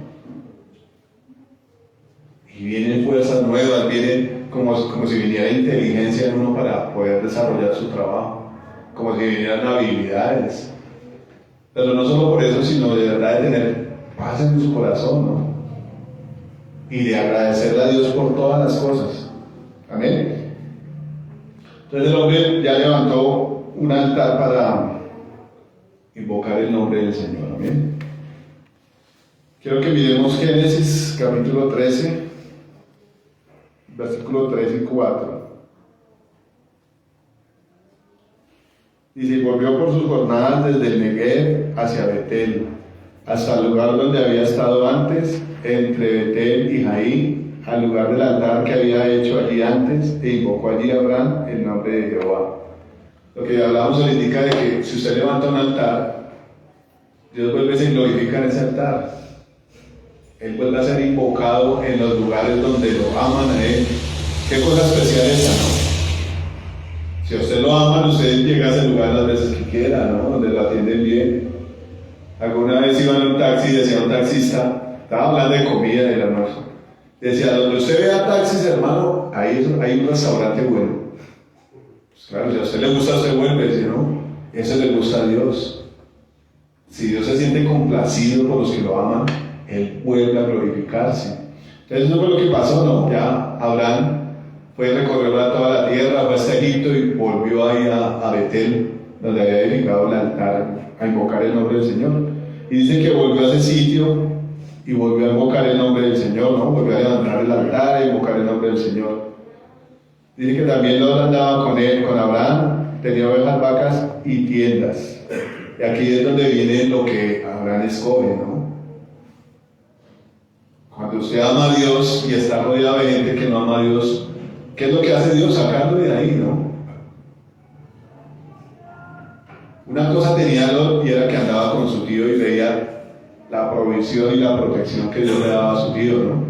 Y vienen fuerzas nuevas, vienen como si viniera inteligencia en uno para poder desarrollar su trabajo, como si vinieran habilidades. Pero no solo por eso, sino de verdad de tener paz en su corazón, ¿no? Y de agradecerle a Dios por todas las cosas. Amén. Entonces el hombre ya levantó un altar para invocar el nombre del Señor. Amén. Quiero que miremos Génesis capítulo 13, versículos 3 y 4. Dice, y volvió por sus jornadas desde el Negev hacia Betel, hasta el lugar donde había estado antes, entre Betel y Jaí, al lugar del altar que había hecho allí antes, e invocó allí a Abraham el nombre de Jehová. Lo que ya hablamos le indica de que si usted levanta un altar, Dios vuelve y se glorifica en ese altar. Él vuelve a ser invocado en los lugares donde lo aman a Él. ¿Qué cosa especial es esa, no? Si a usted lo aman, usted llega a ese lugar las veces que quiera, ¿no? Donde lo atienden bien. Alguna vez iba en un taxi y decía un taxista, estaba hablando de comida del almuerzo, decía, donde usted vea taxis, hermano, ahí hay un restaurante bueno. Pues claro, si a usted le gusta, usted vuelve, si no, eso le gusta a Dios. Si Dios se siente complacido por los que lo aman, Él vuelve a glorificarse. Entonces eso fue lo que pasó, ¿no? Ya Abraham fue y recorrió toda la tierra, fue hasta Egipto y volvió ahí a Betel, donde había edificado el altar, a invocar el nombre del Señor. Y dice que volvió a ese sitio y volvió a invocar el nombre del Señor, ¿no? Volvió a levantar el altar a invocar el nombre del Señor. Dice que también Lot andaba con él, con Abraham, tenía ovejas, vacas y tiendas. Y aquí es donde viene lo que Abraham escoge, ¿no? Cuando usted ama a Dios y está rodeado de gente que no ama a Dios, ¿qué es lo que hace Dios? Sacarlo de ahí, ¿no? Una cosa tenía Lot y era que andaba con su tío y veía la provisión y la protección que Dios le daba a su tío, ¿no?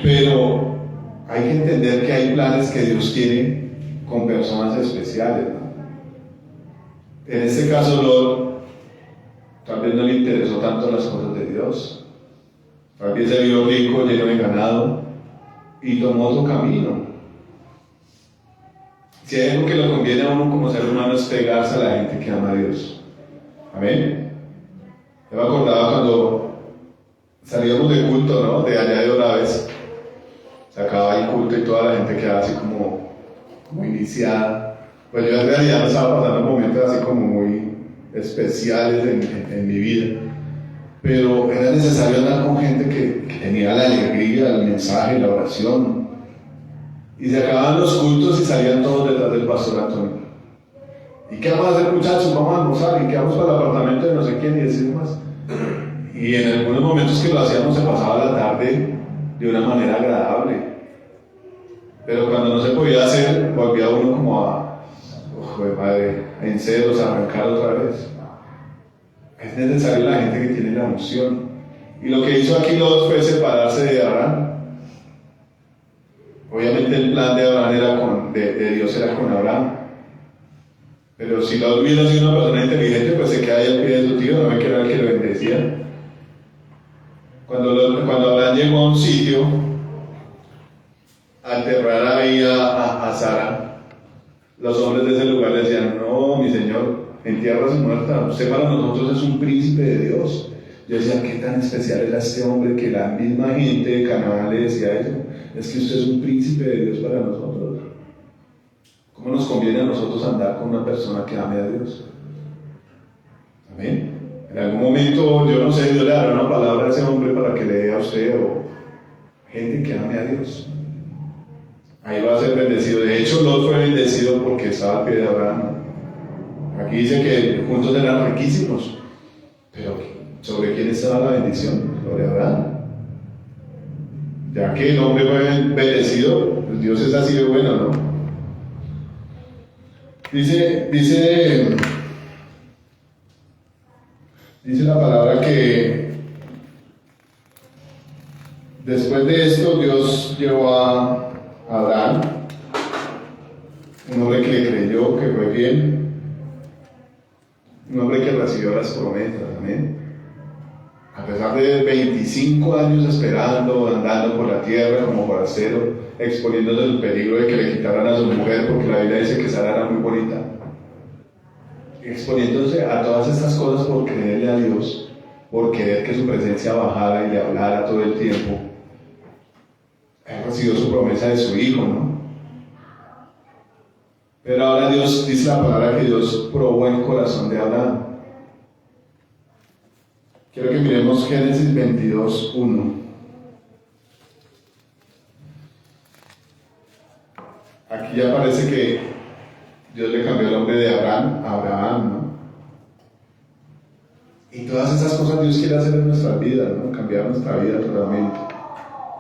Pero hay que entender que hay planes que Dios tiene con personas especiales, ¿no? En este caso, Lot tal vez no le interesó tanto las cosas de Dios. Tal vez se vio rico, lleno de ganado y tomó otro camino. Si hay algo que le conviene a uno como ser humano es pegarse a la gente que ama a Dios. Amén. Yo me acordaba cuando salíamos de culto, ¿no? De allá de Oraves. Se acababa el culto y toda la gente quedaba así como iniciada. Pues yo en realidad no estaba pasando momentos así como muy especiales en mi vida. Pero era necesario andar con gente que tenía la alegría, el mensaje, la oración. Y se acababan los cultos y salían todos detrás del pastor Antonio. ¿Y qué vamos a hacer, muchachos? Vamos a almorzar y qué vamos para el apartamento de no sé quién y decir más. Y en algunos momentos que lo hacíamos se pasaba la tarde de una manera agradable. Pero cuando no se podía hacer, volvía uno como madre, en celos, a arrancar otra vez. Es necesario la gente que tiene la unción. Y lo que hizo aquí Lot fue separarse de Abraham. Obviamente el plan de Abraham de Dios era con Abraham. Pero si Lot hubiera sido una persona inteligente, pues se queda ahí al pie de su tío, no ve que era el que lo bendecía. Cuando Abraham llegó a un sitio a enterrar ahí a Sara, los hombres de ese lugar le decían, no, mi señor, entierra a su muerta, usted para nosotros es un príncipe de Dios. Yo decía, ¿qué tan especial era este hombre que la misma gente de Canaán le decía eso? Es que usted es un príncipe de Dios para nosotros. ¿Cómo nos conviene a nosotros andar con una persona que ame a Dios? Amén. En algún momento, yo no sé, Dios le dará una palabra a ese hombre para que le dé a usted o gente que ame a Dios. Ahí va a ser bendecido. De hecho, Lot fue bendecido porque estaba al pie de Abraham. Aquí dice que juntos eran riquísimos. Pero ¿sobre quién estaba la bendición? Sobre Abraham. Ya que el hombre fue bendecido, pues Dios es así de bueno, ¿no? Dice la palabra que después de esto Dios llevó a Abraham, un hombre que le creyó, que fue fiel, un hombre que recibió las promesas, amén. A pesar de 25 años esperando, andando por la tierra como forastero, exponiéndose al peligro de que le quitaran a su mujer, porque la Biblia dice que Sara era muy bonita, exponiéndose a todas estas cosas por creerle a Dios, por querer que su presencia bajara y le hablara todo el tiempo. Él recibió su promesa de su hijo, ¿no? Pero ahora Dios, dice la palabra que Dios probó el corazón de Abraham. Quiero que miremos Génesis 22:1. Aquí ya parece que Dios le cambió el nombre de Abraham a Abraham, ¿no? Y todas esas cosas Dios quiere hacer en nuestras vidas, ¿no? Cambiar nuestra vida totalmente.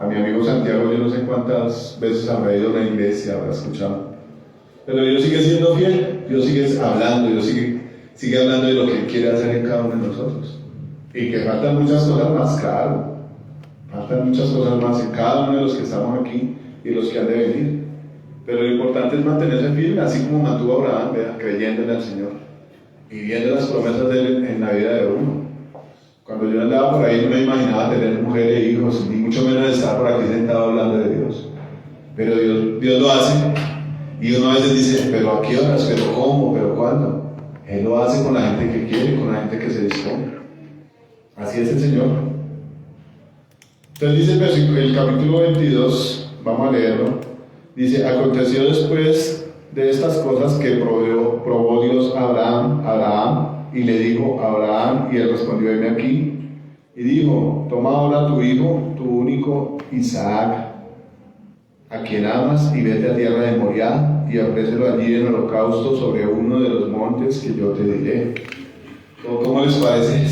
A mi amigo Santiago, yo no sé cuántas veces habrá ido a una iglesia, habrá escuchado. Pero Dios sigue siendo fiel, Dios sigue hablando, Dios sigue sigue hablando de lo que Él quiere hacer en cada uno de nosotros. Y que faltan muchas cosas más, claro. Faltan muchas cosas más en cada uno de los que estamos aquí y los que han de venir. Pero lo importante es mantenerse firme, así como mantuvo Abraham, vea, creyéndole al Señor y viendo las promesas de Él en la vida de uno. Cuando yo andaba por ahí no me imaginaba tener mujer e hijos, ni mucho menos estar por aquí sentado hablando de Dios. Pero Dios lo hace, y uno a veces dice, pero ¿a qué horas? ¿Pero cómo? ¿Pero cuándo? Él lo hace con la gente que quiere, con la gente que se dispone. Así es el Señor. Entonces dice el capítulo 22, vamos a leerlo. Dice, aconteció después de estas cosas que probó Dios a Abraham, y le dijo a Abraham, y él respondió, heme aquí. Y dijo, toma ahora tu hijo, tu único Isaac, a quien amas, y vete a tierra de Moriah, y ofrécelo allí en holocausto sobre uno de los montes que yo te diré. ¿Cómo les parece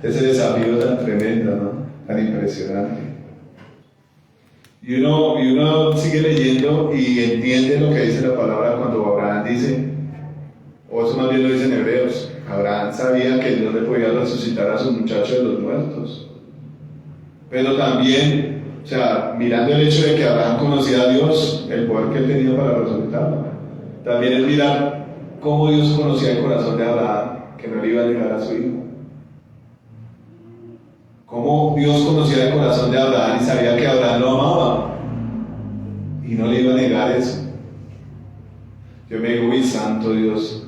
ese desafío tan tremendo, ¿no? Tan impresionante? Y uno sigue leyendo y entiende lo que dice la palabra cuando Abraham dice, o eso más bien lo dice en Hebreos, Abraham sabía que Dios le podía resucitar a su muchacho de los muertos. Pero también, o sea, mirando el hecho de que Abraham conocía a Dios, el poder que él tenía para resucitarlo, también es mirar cómo Dios conocía el corazón de Abraham, que no le iba a negar a su hijo. Cómo Dios conocía el corazón de Abraham y sabía que Abraham lo amaba y no le iba a negar eso. Yo me digo, uy, santo Dios.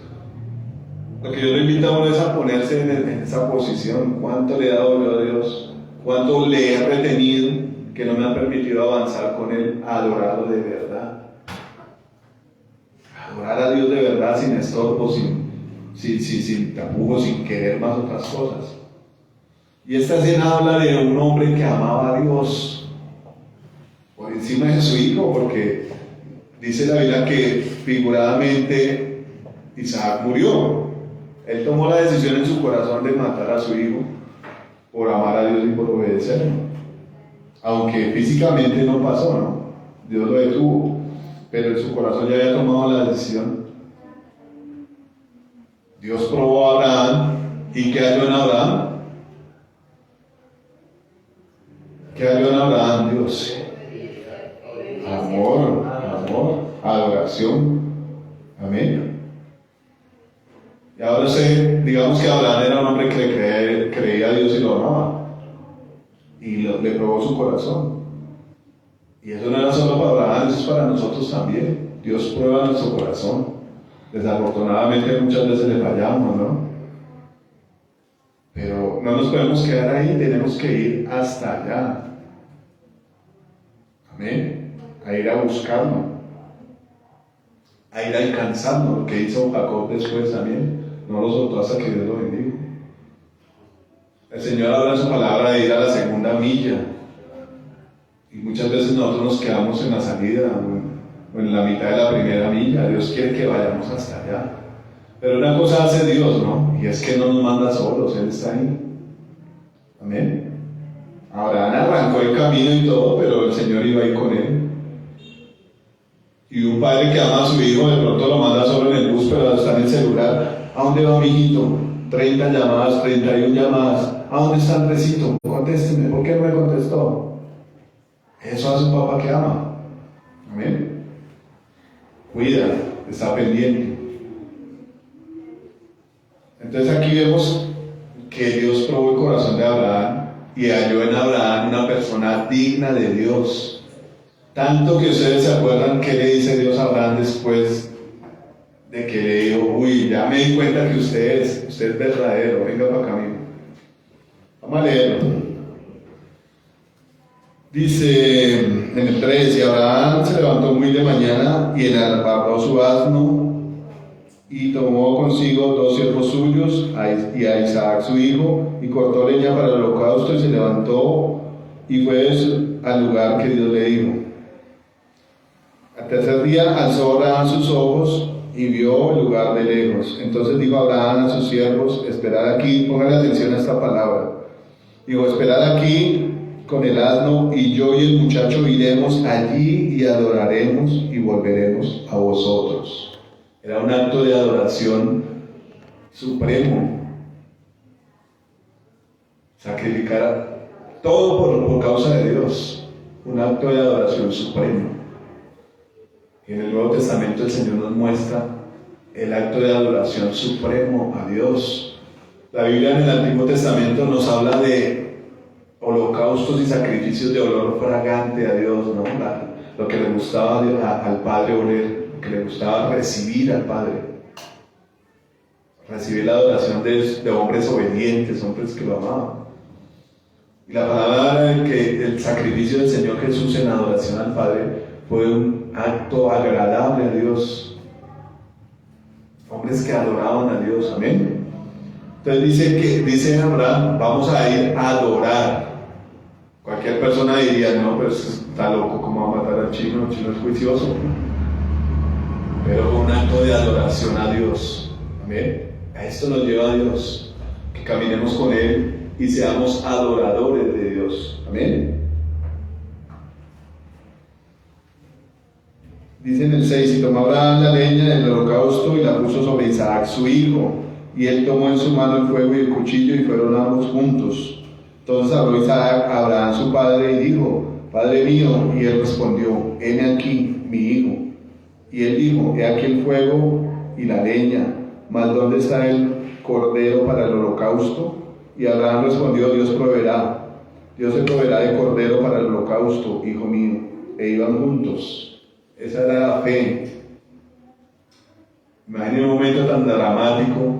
Lo que yo le invito a uno es a ponerse en esa posición. ¿Cuánto le he dado yo a Dios? ¿Cuánto le he retenido que no me ha permitido avanzar con Él a adorarlo de verdad? Adorar a Dios de verdad, sin estorbo, sin tapujos, sin querer más otras cosas. Y esta escena habla de un hombre que amaba a Dios por encima de su hijo, porque dice la Biblia que figuradamente Isaac murió. Él tomó la decisión en su corazón de matar a su hijo por amar a Dios y por obedecerlo. Aunque físicamente no pasó, ¿no? Dios lo detuvo, pero en su corazón ya había tomado la decisión. Dios probó a Abraham, ¿y qué halló en Abraham? ¿Qué halló en Abraham Dios? Amor, adoración. Amén. Y ahora digamos que Abraham era un hombre que creía a Dios y lo amaba. Y le probó su corazón. Y eso no era solo para Abraham, eso es para nosotros también. Dios prueba nuestro corazón. Desafortunadamente muchas veces le fallamos, ¿no? Pero no nos podemos quedar ahí, tenemos que ir hasta allá. Amén. A ir a buscarlo, a ir alcanzando, lo que hizo Jacob después también. No lo soltó hasta que Dios lo bendijo. El Señor habla en su palabra de ir a la segunda milla. Y muchas veces nosotros nos quedamos en la salida o en la mitad de la primera milla. Dios quiere que vayamos hasta allá. Pero una cosa hace Dios, ¿no? Y es que no nos manda solos, Él está ahí. Amén. Abraham arrancó el camino y todo, pero el Señor iba ahí con él. Y un padre que ama a su hijo, de pronto lo manda solo en el bus, pero está en el celular. ¿A dónde va mi hijito? 30 llamadas, 31 llamadas. ¿A dónde está Andresito? Contésteme, ¿por qué no me contestó? Eso hace un papá que ama. Amén. Cuida, está pendiente. Entonces aquí vemos que Dios probó el corazón de Abraham y halló en Abraham una persona digna de Dios. Tanto que ustedes se acuerdan que le dice Dios a Abraham después de que le dijo, uy, ya me di cuenta que usted es verdadero, venga para acá mismo. Vamos a leerlo. Dice en el 3, y Abraham se levantó muy de mañana y enalbardó su asno y tomó consigo 2 siervos suyos y a Isaac su hijo, y cortó leña para el holocausto, y se levantó y fue al lugar que Dios le dijo. Al tercer día alzó Abraham sus ojos y vio el lugar de lejos. Entonces dijo Abraham a sus siervos, esperad aquí, pongan atención a esta palabra. Dijo, esperad aquí con el asno, y yo y el muchacho iremos allí y adoraremos y volveremos a vosotros. Era un acto de adoración supremo. Sacrificar todo por causa de Dios. Un acto de adoración supremo. Y en el Nuevo Testamento el Señor nos muestra el acto de adoración supremo a Dios. La Biblia en el Antiguo Testamento nos habla de holocaustos y sacrificios de olor fragante a Dios, ¿no? Lo que le gustaba al Padre oler, lo que le gustaba recibir al Padre. Recibir la adoración de hombres obedientes, hombres que lo amaban. Y la palabra que el sacrificio del Señor Jesús en adoración al Padre fue un acto agradable a Dios. Hombres que adoraban a Dios, amén. Entonces dice Abraham, vamos a ir a adorar. Cualquier persona diría, no, pues está loco, ¿cómo va a matar al chino? El chino es juicioso. Pero fue un acto de adoración a Dios, amén. A esto nos lleva a Dios, que caminemos con Él y seamos adoradores de Dios, amén. Dice en el 6, y tomó Abraham la leña del holocausto y la puso sobre Isaac su hijo, y él tomó en su mano el fuego y el cuchillo y fueron ambos juntos. Entonces habló Isaac a Abraham su padre y dijo, Padre mío, y él respondió, heme aquí, mi hijo. Y él dijo, he aquí el fuego y la leña, mas ¿dónde está el cordero para el holocausto? Y Abraham respondió, Dios se proveerá de cordero para el holocausto, hijo mío. E iban juntos. Esa era la fe. Imaginen un momento tan dramático.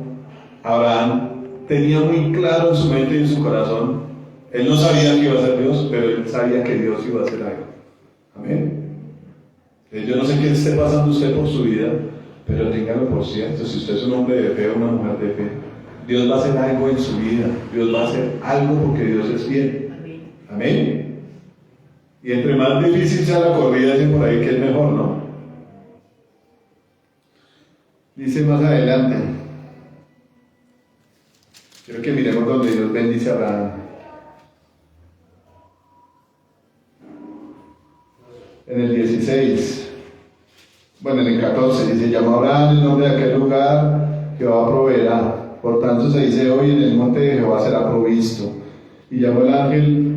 Abraham tenía muy claro en su mente y en su corazón, él no sabía que iba a ser Dios, pero él sabía que Dios iba a hacer algo. Amén. Yo no sé qué esté pasando usted por su vida, pero téngalo por cierto, si usted es un hombre de fe o una mujer de fe, Dios va a hacer algo en su vida, Dios va a hacer algo porque Dios es fiel. Amén. Y entre más difícil sea la corrida, dicen por ahí que es mejor, ¿no? Dice más adelante, quiero que miremos donde Dios bendice a Abraham. En el 16, bueno, en el 14 dice, llamó a Abraham el nombre de aquel lugar, Jehová proveerá. Por tanto se dice hoy, en el monte de Jehová será provisto. Y llamó el ángel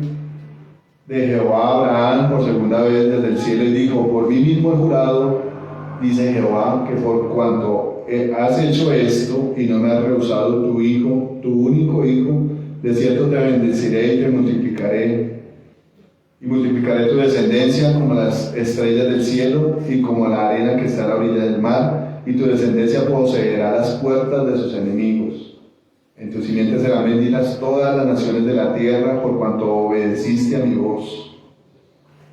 de Jehová a Abraham por segunda vez desde el cielo y dijo, por mí mismo he jurado, dice Jehová, que por cuanto has hecho esto y no me has rehusado tu hijo, tu único hijo, de cierto te bendeciré y te multiplicaré. Y multiplicaré tu descendencia como las estrellas del cielo y como la arena que está a la orilla del mar, y tu descendencia poseerá las puertas de sus enemigos. En tu simiente serán benditas todas las naciones de la tierra, por cuanto obedeciste a mi voz.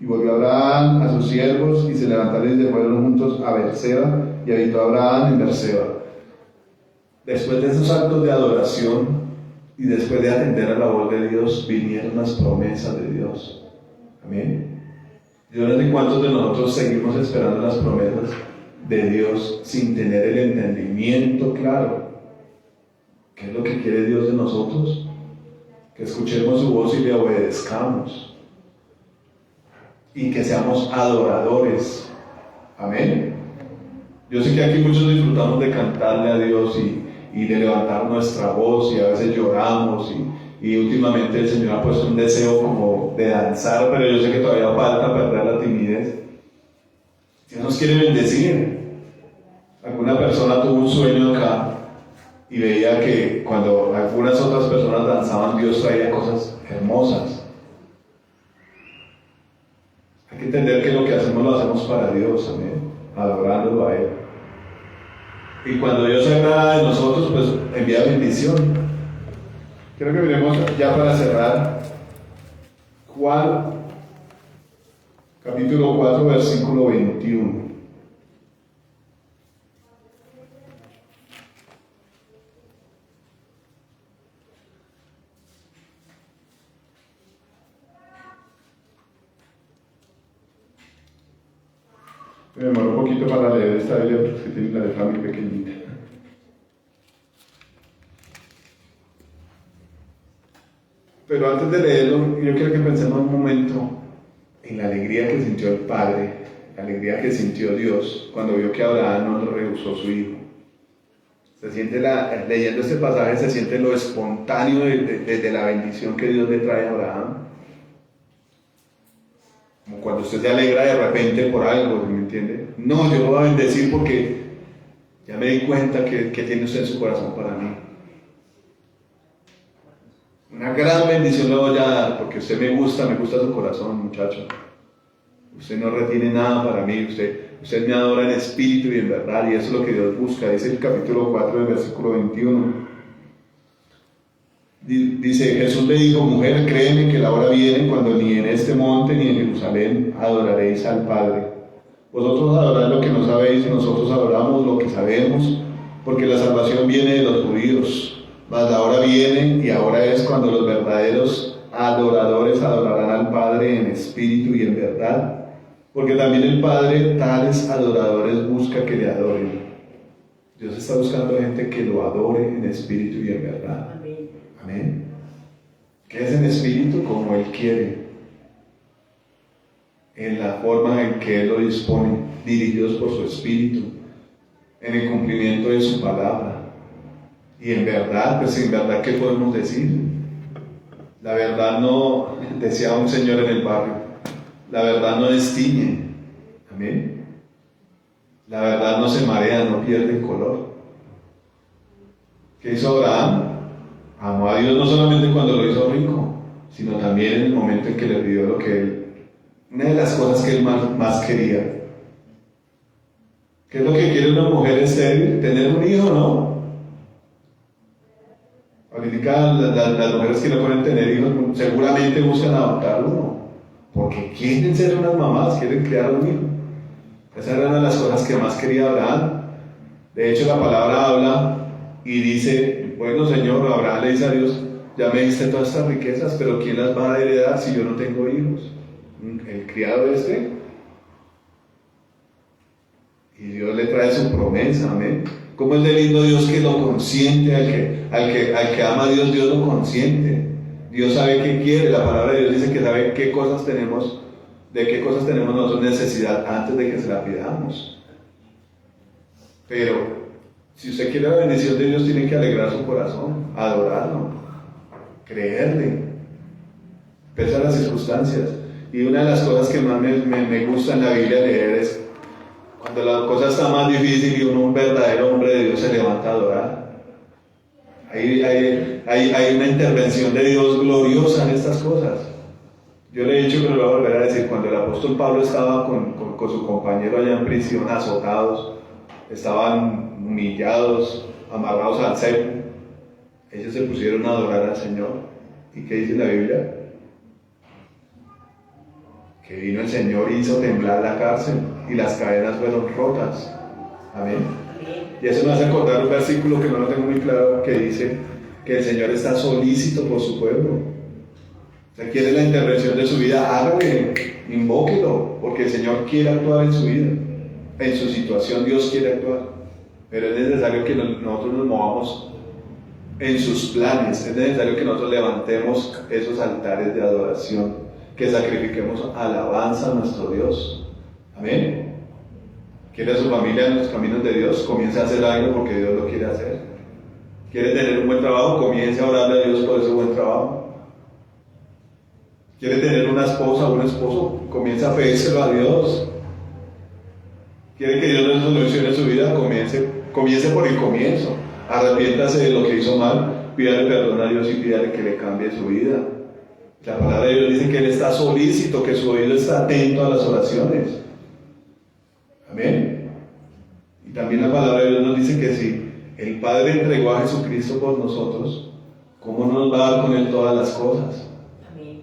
Y volvió Abraham a sus siervos, y se levantaron y se fueron juntos a Berseba, y habitó Abraham en Berseba. Después de esos actos de adoración, y después de atender a la voz de Dios, vinieron las promesas de Dios. Amén. Yo no sé cuántos de nosotros seguimos esperando las promesas de Dios sin tener el entendimiento claro. ¿Qué es lo que quiere Dios de nosotros? Que escuchemos su voz y le obedezcamos. Y que seamos adoradores. Amén. Yo sé que aquí muchos disfrutamos de cantarle a Dios y de levantar nuestra voz, y a veces lloramos y últimamente el Señor ha puesto un deseo como de danzar, pero yo sé que todavía falta perder la timidez. Dios nos quiere bendecir. Alguna persona tuvo un sueño acá y veía que cuando algunas otras personas danzaban, Dios traía cosas hermosas. Hay que entender que lo que hacemos lo hacemos para Dios, amén, adorándolo a Él. Y cuando Dios se agrada de nosotros, pues envía bendición. Quiero que miremos ya para cerrar Juan, capítulo 4, versículo 21. Me demoró un poquito para leer esta Biblia porque tiene la letra muy pequeñita. Pero antes de leerlo, yo quiero que pensemos un momento en la alegría que sintió el Padre, la alegría que sintió Dios cuando vio que Abraham no rehusó su hijo. Se siente leyendo este pasaje, se siente lo espontáneo de la bendición que Dios le trae a Abraham. Como cuando usted se alegra de repente por algo, ¿me entiende? No, yo lo voy a bendecir porque ya me di cuenta que tiene usted en su corazón para mí. Una gran bendición le voy a dar porque usted me gusta su corazón, muchacho. Usted no retiene nada para mí, usted me adora en espíritu y en verdad, y eso es lo que Dios busca. Dice el capítulo 4 del versículo 21. Dice, Jesús le dijo: mujer, créeme que la hora viene cuando ni en este monte ni en Jerusalén adoraréis al Padre. Vosotros adoráis lo que no sabéis, y nosotros adoramos lo que sabemos, porque la salvación viene de los judíos. Mas la hora viene, y ahora es, cuando los verdaderos adoradores adorarán al Padre en espíritu y en verdad, porque también el Padre tales adoradores busca que le adoren. Dios está buscando gente que lo adore en espíritu y en verdad. Amén. Amén. ¿Qué es en espíritu? Como Él quiere, en la forma en que Él lo dispone, dirigidos por su espíritu, en el cumplimiento de su palabra. Y en verdad, pues en verdad, ¿qué podemos decir? La verdad no, decía un señor en el barrio, la verdad no destiñe. Amén. La verdad no se marea, no pierde el color. ¿Qué hizo Abraham? Amó a Dios no solamente cuando lo hizo rico, sino también en el momento en que le pidió lo que él, una de las cosas que él más quería. ¿Qué es lo que quiere una mujer estéril? Tener un hijo, ¿no? Ahorita las mujeres que no pueden tener hijos seguramente buscan adoptar uno, porque quieren ser unas mamás, quieren criar un hijo. Esa era una de las cosas que más quería Abraham. De hecho, la palabra habla y dice: bueno, Señor, Abraham le dice a Dios: ya me diste todas estas riquezas, pero ¿quién las va a heredar si yo no tengo hijos? ¿El criado este? Y Dios le trae su promesa, amén. ¿Cómo es de lindo Dios que lo consiente? Al que ama a Dios, Dios lo consiente. Dios sabe qué quiere. La palabra de Dios dice que sabe qué cosas tenemos, de qué cosas tenemos nosotros necesidad antes de que se la pidamos. Pero si usted quiere la bendición de Dios, tiene que alegrar su corazón, adorarlo, creerle, pese a las circunstancias. Y una de las cosas que más me gusta en la Biblia leer es cuando la cosa está más difícil y un verdadero hombre de Dios se levanta a adorar. Hay una intervención de Dios gloriosa en estas cosas. Yo le he dicho, pero lo voy a volver a decir: cuando el apóstol Pablo estaba con su compañero allá en prisión, azotados, estaban humillados, amarrados al cepo, ellos se pusieron a adorar al Señor. ¿Y qué dice la Biblia? Que vino el Señor y hizo temblar la cárcel y las cadenas fueron rotas. Amén. Y eso me hace acordar un versículo que no lo tengo muy claro, que dice que el Señor está solícito por su pueblo. Si quiere la intervención de su vida, hágale, invóquelo, porque el Señor quiere actuar en su vida, en su situación. Dios quiere actuar, pero es necesario que nosotros nos movamos en sus planes. Es necesario que nosotros levantemos esos altares de adoración, que sacrifiquemos alabanza a nuestro Dios. Amén. ¿Quiere a su familia en los caminos de Dios? Comience a hacer algo porque Dios lo quiere hacer. ¿Quiere tener un buen trabajo? Comience a orarle a Dios por ese buen trabajo. ¿Quiere tener una esposa o un esposo? Comience a pedírselo a Dios. ¿Quiere que Dios le solucione su vida? Comience por el comienzo. Arrepiéntase de lo que hizo mal, pídale perdón a Dios y pídale que le cambie su vida. La palabra de Dios dice que Él está solícito, que su oído está atento a las oraciones. Amén. Y también la palabra de Dios nos dice que si el Padre entregó a Jesucristo por nosotros, ¿cómo no nos va a dar con Él todas las cosas? Amén.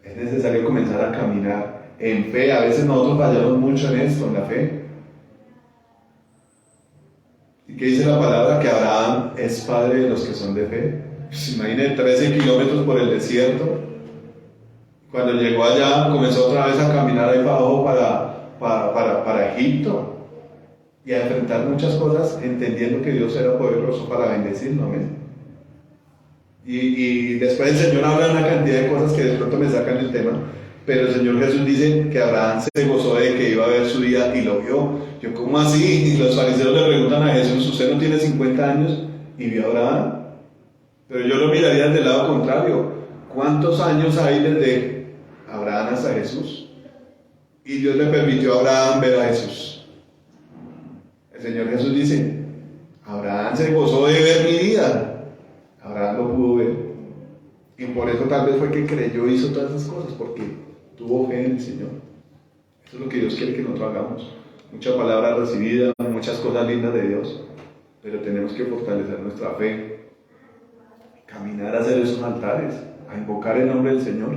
Es necesario comenzar a caminar en fe. A veces nosotros fallamos mucho en esto, en la fe. ¿Y qué dice la palabra? Que Abraham es padre de los que son de fe. Pues imaginen 13 kilómetros por el desierto. Cuando llegó allá, comenzó otra vez a caminar ahí para abajo para Egipto y a enfrentar muchas cosas, entendiendo que Dios era poderoso para bendecirlo. ¿Amén? Y después el Señor habla de una cantidad de cosas que de pronto me sacan el tema, Pero el Señor Jesús dice que Abraham se gozó de que iba a ver su día y lo vio. Yo, ¿cómo así? Y los fariseos le preguntan a Jesús, ¿usted no tiene 50 años y vio a Abraham? Pero yo lo miraría del lado contrario. ¿Cuántos años hay desde Abraham hasta Jesús? Y Dios le permitió a Abraham ver a Jesús. El Señor Jesús dice, Abraham se gozó de ver mi vida. Abraham lo pudo ver. Y por eso tal vez fue que creyó y hizo todas esas cosas, porque tuvo fe en el Señor. Eso es lo que Dios quiere que nosotros hagamos. Mucha palabra recibida, muchas cosas lindas de Dios, pero tenemos que fortalecer nuestra fe, caminar a hacer esos altares, a invocar el nombre del Señor.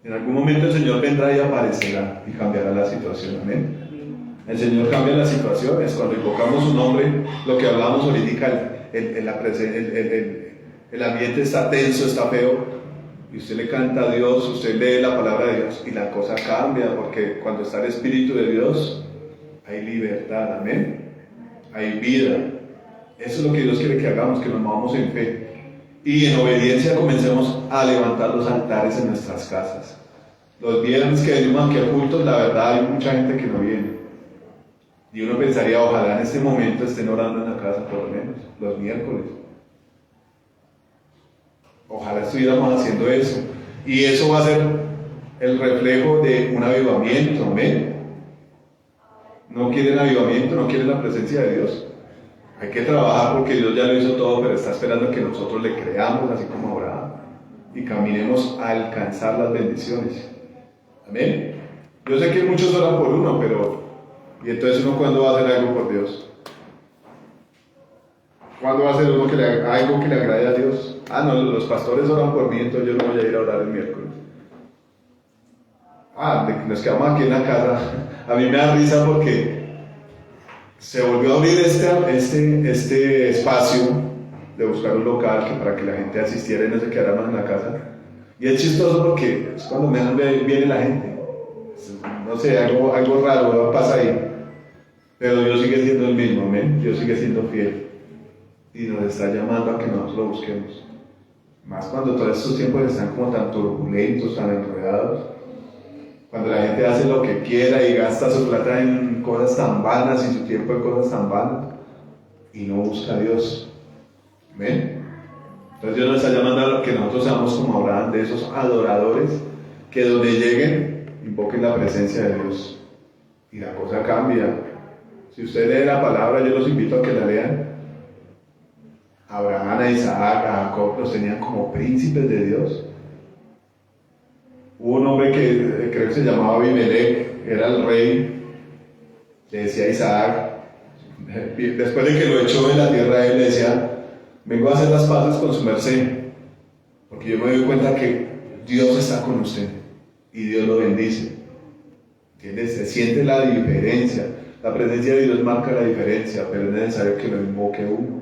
En algún momento el Señor vendrá y aparecerá y cambiará la situación. Amén. El Señor cambia las situaciones cuando invocamos su nombre. Lo que hablábamos ahorita, el ambiente está tenso, está feo, y usted le canta a Dios, usted lee la palabra de Dios y la cosa cambia, porque cuando está el Espíritu de Dios hay libertad. Amén. Hay vida. Eso es lo que Dios quiere que hagamos, que nos movamos en fe y en obediencia comencemos a levantar los altares en nuestras casas. Los viernes que venimos aquí a cultos, la verdad hay mucha gente que no viene, y uno pensaría, ojalá en este momento estén orando en la casa por lo menos, los miércoles. Ojalá estuviéramos haciendo eso, y eso va a ser el reflejo de un avivamiento. Amén. No quieren avivamiento, no quieren la presencia de Dios. Hay que trabajar porque Dios ya lo hizo todo, pero está esperando que nosotros le creamos, así como Abraham, y caminemos a alcanzar las bendiciones. Amén. Yo sé que muchos oran por uno, pero ¿y entonces uno cuándo va a hacer algo por Dios? ¿Cuándo va a hacer uno algo que le agrade a Dios? Ah, no, los pastores oran por mí, entonces yo no voy a ir a orar el miércoles. Nos quedamos aquí en la casa. A mí me da risa porque se volvió a abrir este espacio de buscar un local para que la gente asistiera y no se quedara más en la casa. Y es chistoso porque es cuando menos viene la gente. No sé, algo raro pasa ahí. Pero Dios sigue siendo el mismo, amén. Dios sigue siendo fiel. Y nos está llamando a que nosotros lo busquemos. Más cuando todos estos tiempos están como tan turbulentos, tan enredados. Cuando la gente hace lo que quiera y gasta su plata en cosas tan vanas y su tiempo en cosas tan vanas y no busca a Dios. ¿Amén? Entonces Dios nos está llamando a que nosotros seamos como Abraham, de esos adoradores que donde lleguen invoquen la presencia de Dios y la cosa cambia. Si usted lee la palabra, yo los invito a que la lean. A Abraham, a Isaac, a Jacob los tenían como príncipes de Dios. Hubo un hombre que creo que se llamaba Abimelech, era el rey, le decía a Isaac, después de que lo echó de la tierra, él le decía, vengo a hacer las paces con su merced, porque yo me doy cuenta que Dios está con usted y Dios lo bendice. ¿Entiendes? Se siente la diferencia, la presencia de Dios marca la diferencia, pero es necesario que lo invoque uno.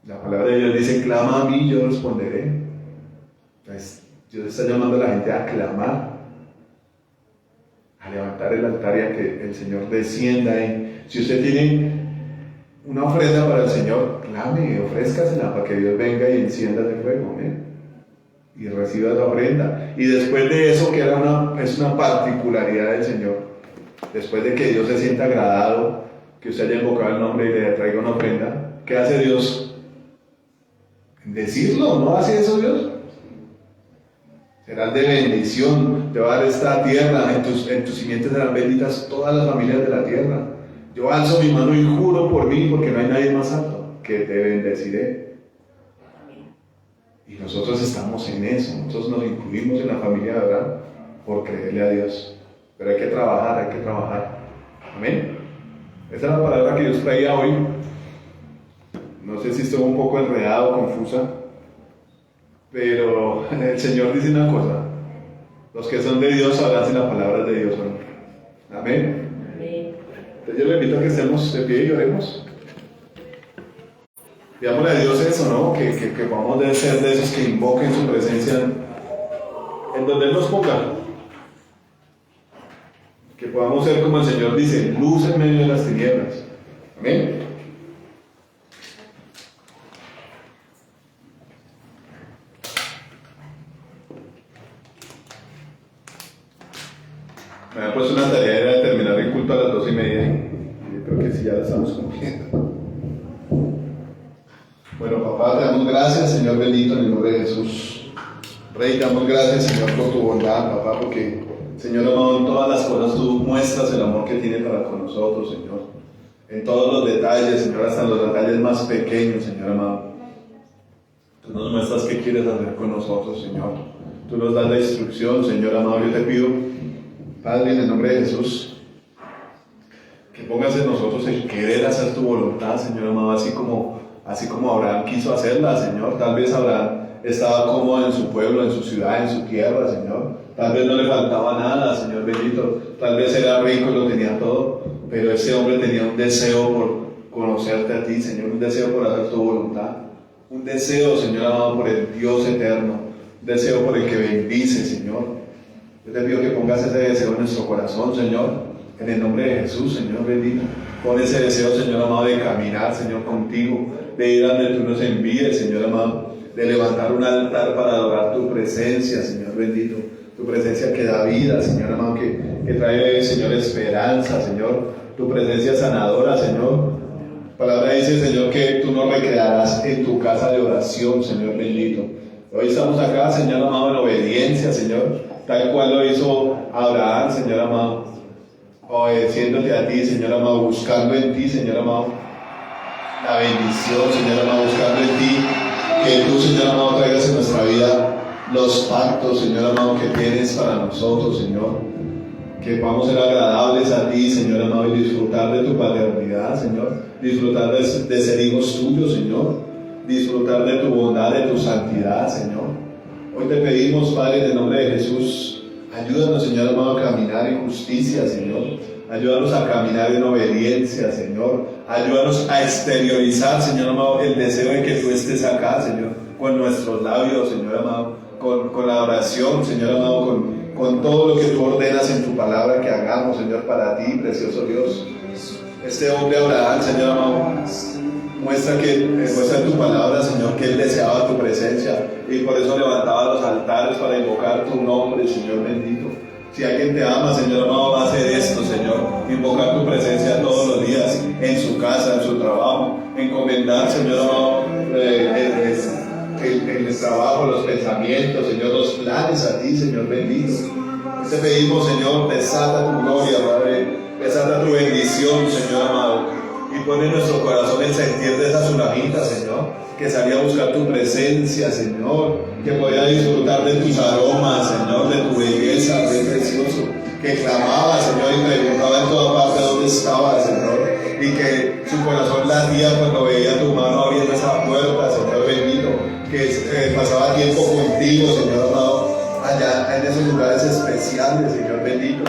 La palabra de Dios dice, clama a mí y yo responderé. Entonces, Dios está llamando a la gente a clamar, a levantar el altar y a que el Señor descienda ahí. Si usted tiene una ofrenda para el Señor, clame, ofrézcasela para que Dios venga y encienda ese fuego, ¿eh? Y reciba esa ofrenda. Y después de eso, que es una particularidad del Señor, después de que Dios se sienta agradado, que usted haya invocado el nombre y le traiga una ofrenda, ¿qué hace Dios? Decirlo, ¿no hace eso Dios? Serás de bendición, te va a dar esta tierra, en tus simientes serán benditas todas las familias de la tierra. Yo alzo mi mano y juro por mí, porque no hay nadie más alto, que te bendeciré. Y nosotros estamos en eso, nosotros nos incluimos en la familia de Abraham por creerle a Dios. Pero hay que trabajar, Amén. Esa es la palabra que Dios traía hoy. No sé si estuvo un poco enredado, confusa. Pero el Señor dice una cosa: los que son de Dios sabrán si la palabra es de Dios o no. Amén. Entonces yo le invito a que estemos de pie y oremos. Pidámosle a Dios eso, ¿no? Que podamos ser de esos que invoquen su presencia en donde Él nos ponga. Que podamos ser como el Señor dice, luz en medio de las tinieblas. Amén. Me había puesto una tarea, era terminar el culto a las 2:30. Yo creo que sí, ya la estamos cumpliendo. Bueno, papá, te damos gracias, Señor bendito, en el nombre de Jesús. Rey, te damos gracias, Señor, por tu bondad, papá, porque, Señor amado, en todas las cosas tú muestras el amor que tiene para con nosotros, Señor. En todos los detalles, Señor, hasta en los detalles más pequeños, Señor amado. Tú nos muestras qué quieres hacer con nosotros, Señor. Tú nos das la instrucción, Señor amado. Yo te pido, Padre, en el nombre de Jesús, que pongas en nosotros el querer hacer tu voluntad, Señor amado, así como Abraham quiso hacerla, Señor. Tal vez Abraham estaba cómodo en su pueblo, en su ciudad, en su tierra, Señor. Tal vez no le faltaba nada, Señor bendito. Tal vez era rico y lo tenía todo. Pero ese hombre tenía un deseo por conocerte a ti, Señor. Un deseo por hacer tu voluntad. Un deseo, Señor amado, por el Dios eterno. Un deseo por el que bendice, Señor. Yo te pido que pongas ese deseo en nuestro corazón, Señor. En el nombre de Jesús, Señor bendito. Pon ese deseo, Señor amado, de caminar, Señor, contigo. De ir a donde tú nos envíes, Señor amado. De levantar un altar para adorar tu presencia, Señor bendito. Tu presencia que da vida, Señor amado, que trae, Señor, esperanza, Señor. Tu presencia sanadora, Señor. La palabra dice, Señor, que tú nos recrearás en tu casa de oración, Señor bendito. Hoy estamos acá, Señor amado, en obediencia, Señor, tal cual lo hizo Abraham, Señor amado, obedeciéndote a ti, Señor amado, buscando en ti, Señor amado, la bendición, Señor amado, buscando en ti, que tú, Señor amado, traigas en nuestra vida los pactos, Señor amado, que tienes para nosotros, Señor. Que podamos ser agradables a ti, Señor amado, y disfrutar de tu paternidad, Señor. Disfrutar de ser hijos tuyos, Señor. Disfrutar de tu bondad, de tu santidad, Señor. Hoy te pedimos, Padre, en el nombre de Jesús, ayúdanos, Señor amado, a caminar en justicia, Señor. Ayúdanos a caminar en obediencia, Señor. Ayúdanos a exteriorizar, Señor amado, el deseo de que tú estés acá, Señor, con nuestros labios, Señor amado, con la oración, Señor amado, con todo lo que tú ordenas en tu palabra que hagamos, Señor, para ti, precioso Dios. Este hombre Abraham, Señor amado, muestra en tu palabra, Señor, que él deseaba tu presencia y por eso levantaba los altares para invocar tu nombre, Señor bendito. Si alguien te ama, Señor amado, va a hacer esto, Señor, invocar tu presencia todos los días, en su casa, en su trabajo, encomendar, Señor amado, el trabajo, los pensamientos, Señor, los planes a ti, Señor bendito. Te pedimos, Señor, desata tu gloria, Padre, desata tu bendición, Señor amado, y pone en nuestro corazón el sentir de esa tsunamita, Señor, que salía a buscar tu presencia, Señor, que podía disfrutar de tus aromas, Señor, de tu belleza, Rey precioso, que clamaba, Señor, y preguntaba en toda parte dónde estaba, Señor, y que su corazón latía cuando veía tu mano abriendo esa puerta, Señor bendito, que pasaba tiempo contigo, Señor amado, allá en esos lugares especiales, Señor bendito.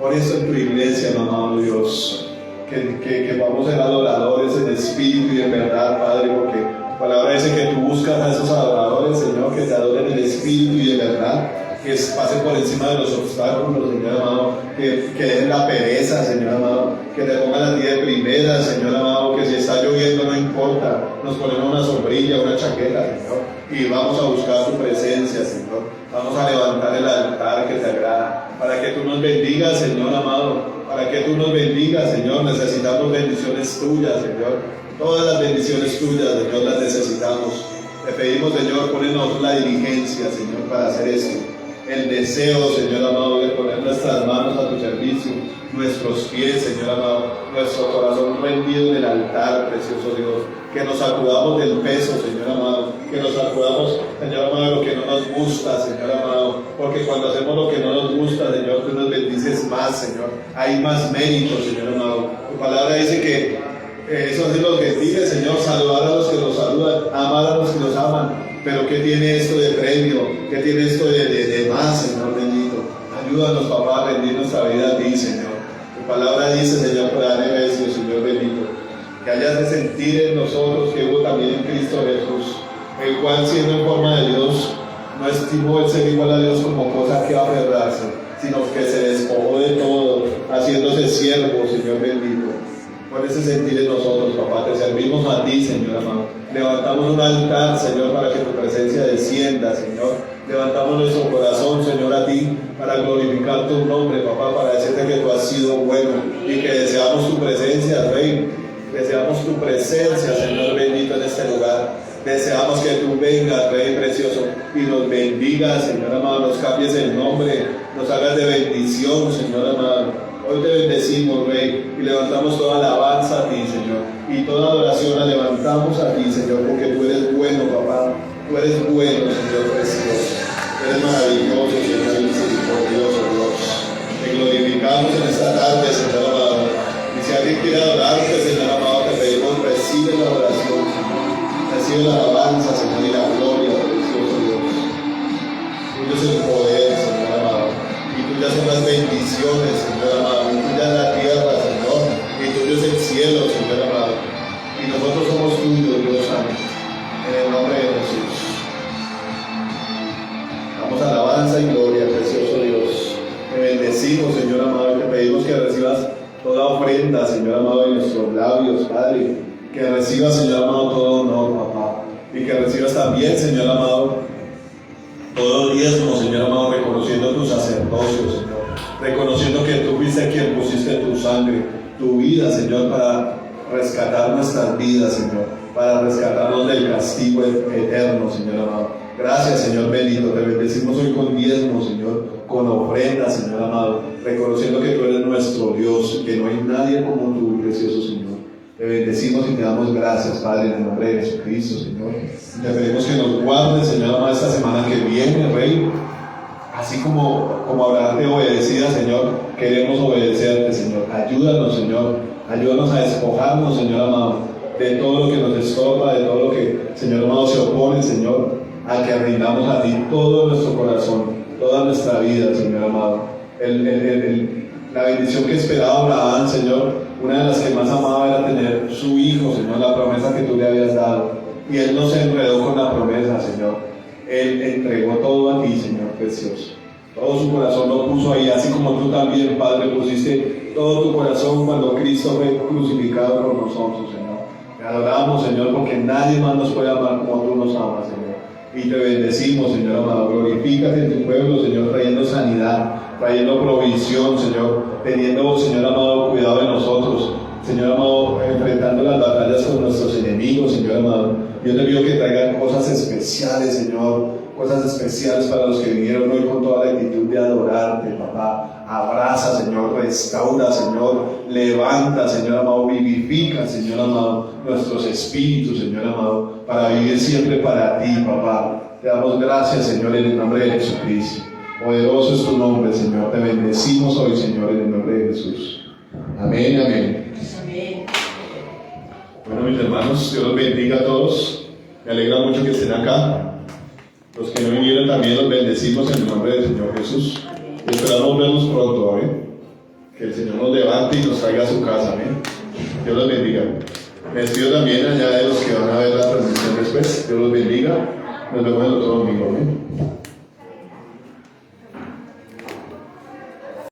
Por eso en tu iglesia, amado Dios, que vamos a ser adoradores en espíritu y en verdad, Padre, porque tu palabra dice que tú buscas a esos adoradores, Señor, que te adoren en espíritu y en verdad, que pasen por encima de los obstáculos, Señor amado, que dejen la pereza, Señor amado, que te pongan a ti de primera, Señor amado, que si está lloviendo no importa, nos ponemos una sombrilla, una chaqueta, Señor, y vamos a buscar tu presencia, Señor. Vamos a levantar el altar que te agrada, para que tú nos bendigas, Señor amado, para que tú nos bendigas, Señor. Necesitamos bendiciones tuyas, Señor. Todas las bendiciones tuyas, Señor, las necesitamos. Te pedimos, Señor, ponernos la diligencia, Señor, para hacer esto. El deseo, Señor amado, de poner nuestras manos a tu servicio, nuestros pies, Señor amado, nuestro corazón rendido en el altar, precioso Dios. Que nos sacudamos del peso, Señor amado, que nos sacudamos, Señor amado, de lo que no nos gusta, Señor amado, porque cuando hacemos lo que no nos gusta, Señor, tú nos bendices más, Señor, hay más mérito, Señor amado. Tu palabra dice que eso es los gentiles, Señor, saludar a los que los saludan, amar a los que los aman, pero ¿qué tiene esto de premio? ¿Qué tiene esto de más, Señor bendito? Ayúdanos, papá, a rendir nuestra vida a ti, Señor. Tu palabra dice, Señor, para dar beneficio, Señor bendito, que hayas de sentir en nosotros que hubo también en Cristo Jesús, el cual siendo en forma de Dios, no estimó el ser igual a Dios como cosa que aferrarse, sino que se despojó de todo, haciéndose siervo, Señor bendito. Por ese sentir en nosotros, papá, te servimos a ti, Señor amado. Levantamos un altar, Señor, para que tu presencia descienda, Señor, Levantamos nuestro corazón, Señor, a ti, para glorificar tu nombre, papá, para decirte que tú has sido bueno y que deseamos tu presencia, Rey. Deseamos tu presencia, Señor bendito, en este lugar. Deseamos que tú vengas, Rey precioso, y nos bendigas, Señor amado, nos cambies el nombre, nos hagas de bendición, Señor amado. Hoy te bendecimos, Rey, y levantamos toda alabanza a ti, Señor, y toda adoración la levantamos a ti, Señor, porque tú eres bueno, papá. Tú eres bueno, Señor precioso. Eres maravilloso, Señor misericordioso, Dios. Te glorificamos en esta tarde, Señor amado. Y si alguien quiere adorarte, Señor amado, te pedimos, recibe la oración, Señor. Recibe la alabanza, Señor, y la gloria, precioso Dios. Tuyo es el poder, Señor amado. Y tuyas son las bendiciones, Señor amado. Y tuya es la tierra, Señor. Y tuyo es el cielo, Señor amado. Y nosotros somos tuyos, Dios santo. En el nombre de Jesús. Damos alabanza y gloria, precioso Dios. Te bendecimos, Señor amado, y te pedimos que recibas toda ofrenda, Señor amado, en nuestros labios, Padre. Que recibas, Señor amado, todo honor, papá. Y que recibas también, Señor amado, todo diezmo, Señor amado, reconociendo tu sacerdocio, Señor. Reconociendo que tú fuiste quien pusiste tu sangre, tu vida, Señor, para rescatar nuestras vidas, Señor. Para rescatarnos del castigo eterno, Señor amado. Gracias, Señor bendito. Te bendecimos hoy con diezmo, Señor, con ofrenda, Señor amado, reconociendo que tú eres nuestro Dios, que no hay nadie como tú, precioso Señor. Te bendecimos y te damos gracias, Padre, en el nombre de Jesucristo, Señor. Te pedimos que nos guardes, Señor amado, esta semana que viene, Rey. Así como Abraham te obedecía, Señor, queremos obedecerte, Señor. Ayúdanos, Señor. Ayúdanos a despojarnos, Señor amado, de todo lo que nos estorba, de todo lo que, Señor amado, se opone, Señor, a que rindamos a ti todo nuestro corazón, toda nuestra vida, Señor amado. La bendición que esperaba Abraham, Señor, una de las que más amaba era tener su hijo, Señor, la promesa que tú le habías dado. Y él no se enredó con la promesa, Señor. Él entregó todo a ti, Señor precioso. Todo su corazón lo puso ahí, así como tú también, Padre, pusiste todo tu corazón cuando Cristo fue crucificado por nosotros, Señor. Te adoramos, Señor, porque nadie más nos puede amar como tú nos amas, Señor. Y te bendecimos, Señor amado. Glorifícate en tu pueblo, Señor, trayendo sanidad, trayendo provisión, Señor, teniendo, Señor amado, cuidado de nosotros, Señor amado, enfrentando las batallas con nuestros enemigos, Señor amado. Yo te pido que traigan cosas especiales, Señor, cosas especiales para los que vinieron hoy con toda la actitud de adorarte, papá. Abraza, Señor, restaura, Señor, levanta, Señor amado, vivifica, Señor amado, nuestros espíritus, Señor amado, para vivir siempre para ti, papá. Te damos gracias, Señor, en el nombre de Jesucristo. Poderoso es tu nombre, Señor. Te bendecimos hoy, Señor, en el nombre de Jesús. Amén, amén. Bueno, mis hermanos, Dios los bendiga a todos. Me alegra mucho que estén acá. Los que no vinieron también los bendecimos en el nombre del Señor Jesús. Y esperamos vernos pronto, amén. Que el Señor nos levante y nos traiga a su casa, amén. Dios los bendiga. Me despido también allá de los que van a ver la transmisión después. Dios los bendiga. Nos vemos el otro domingo, amén.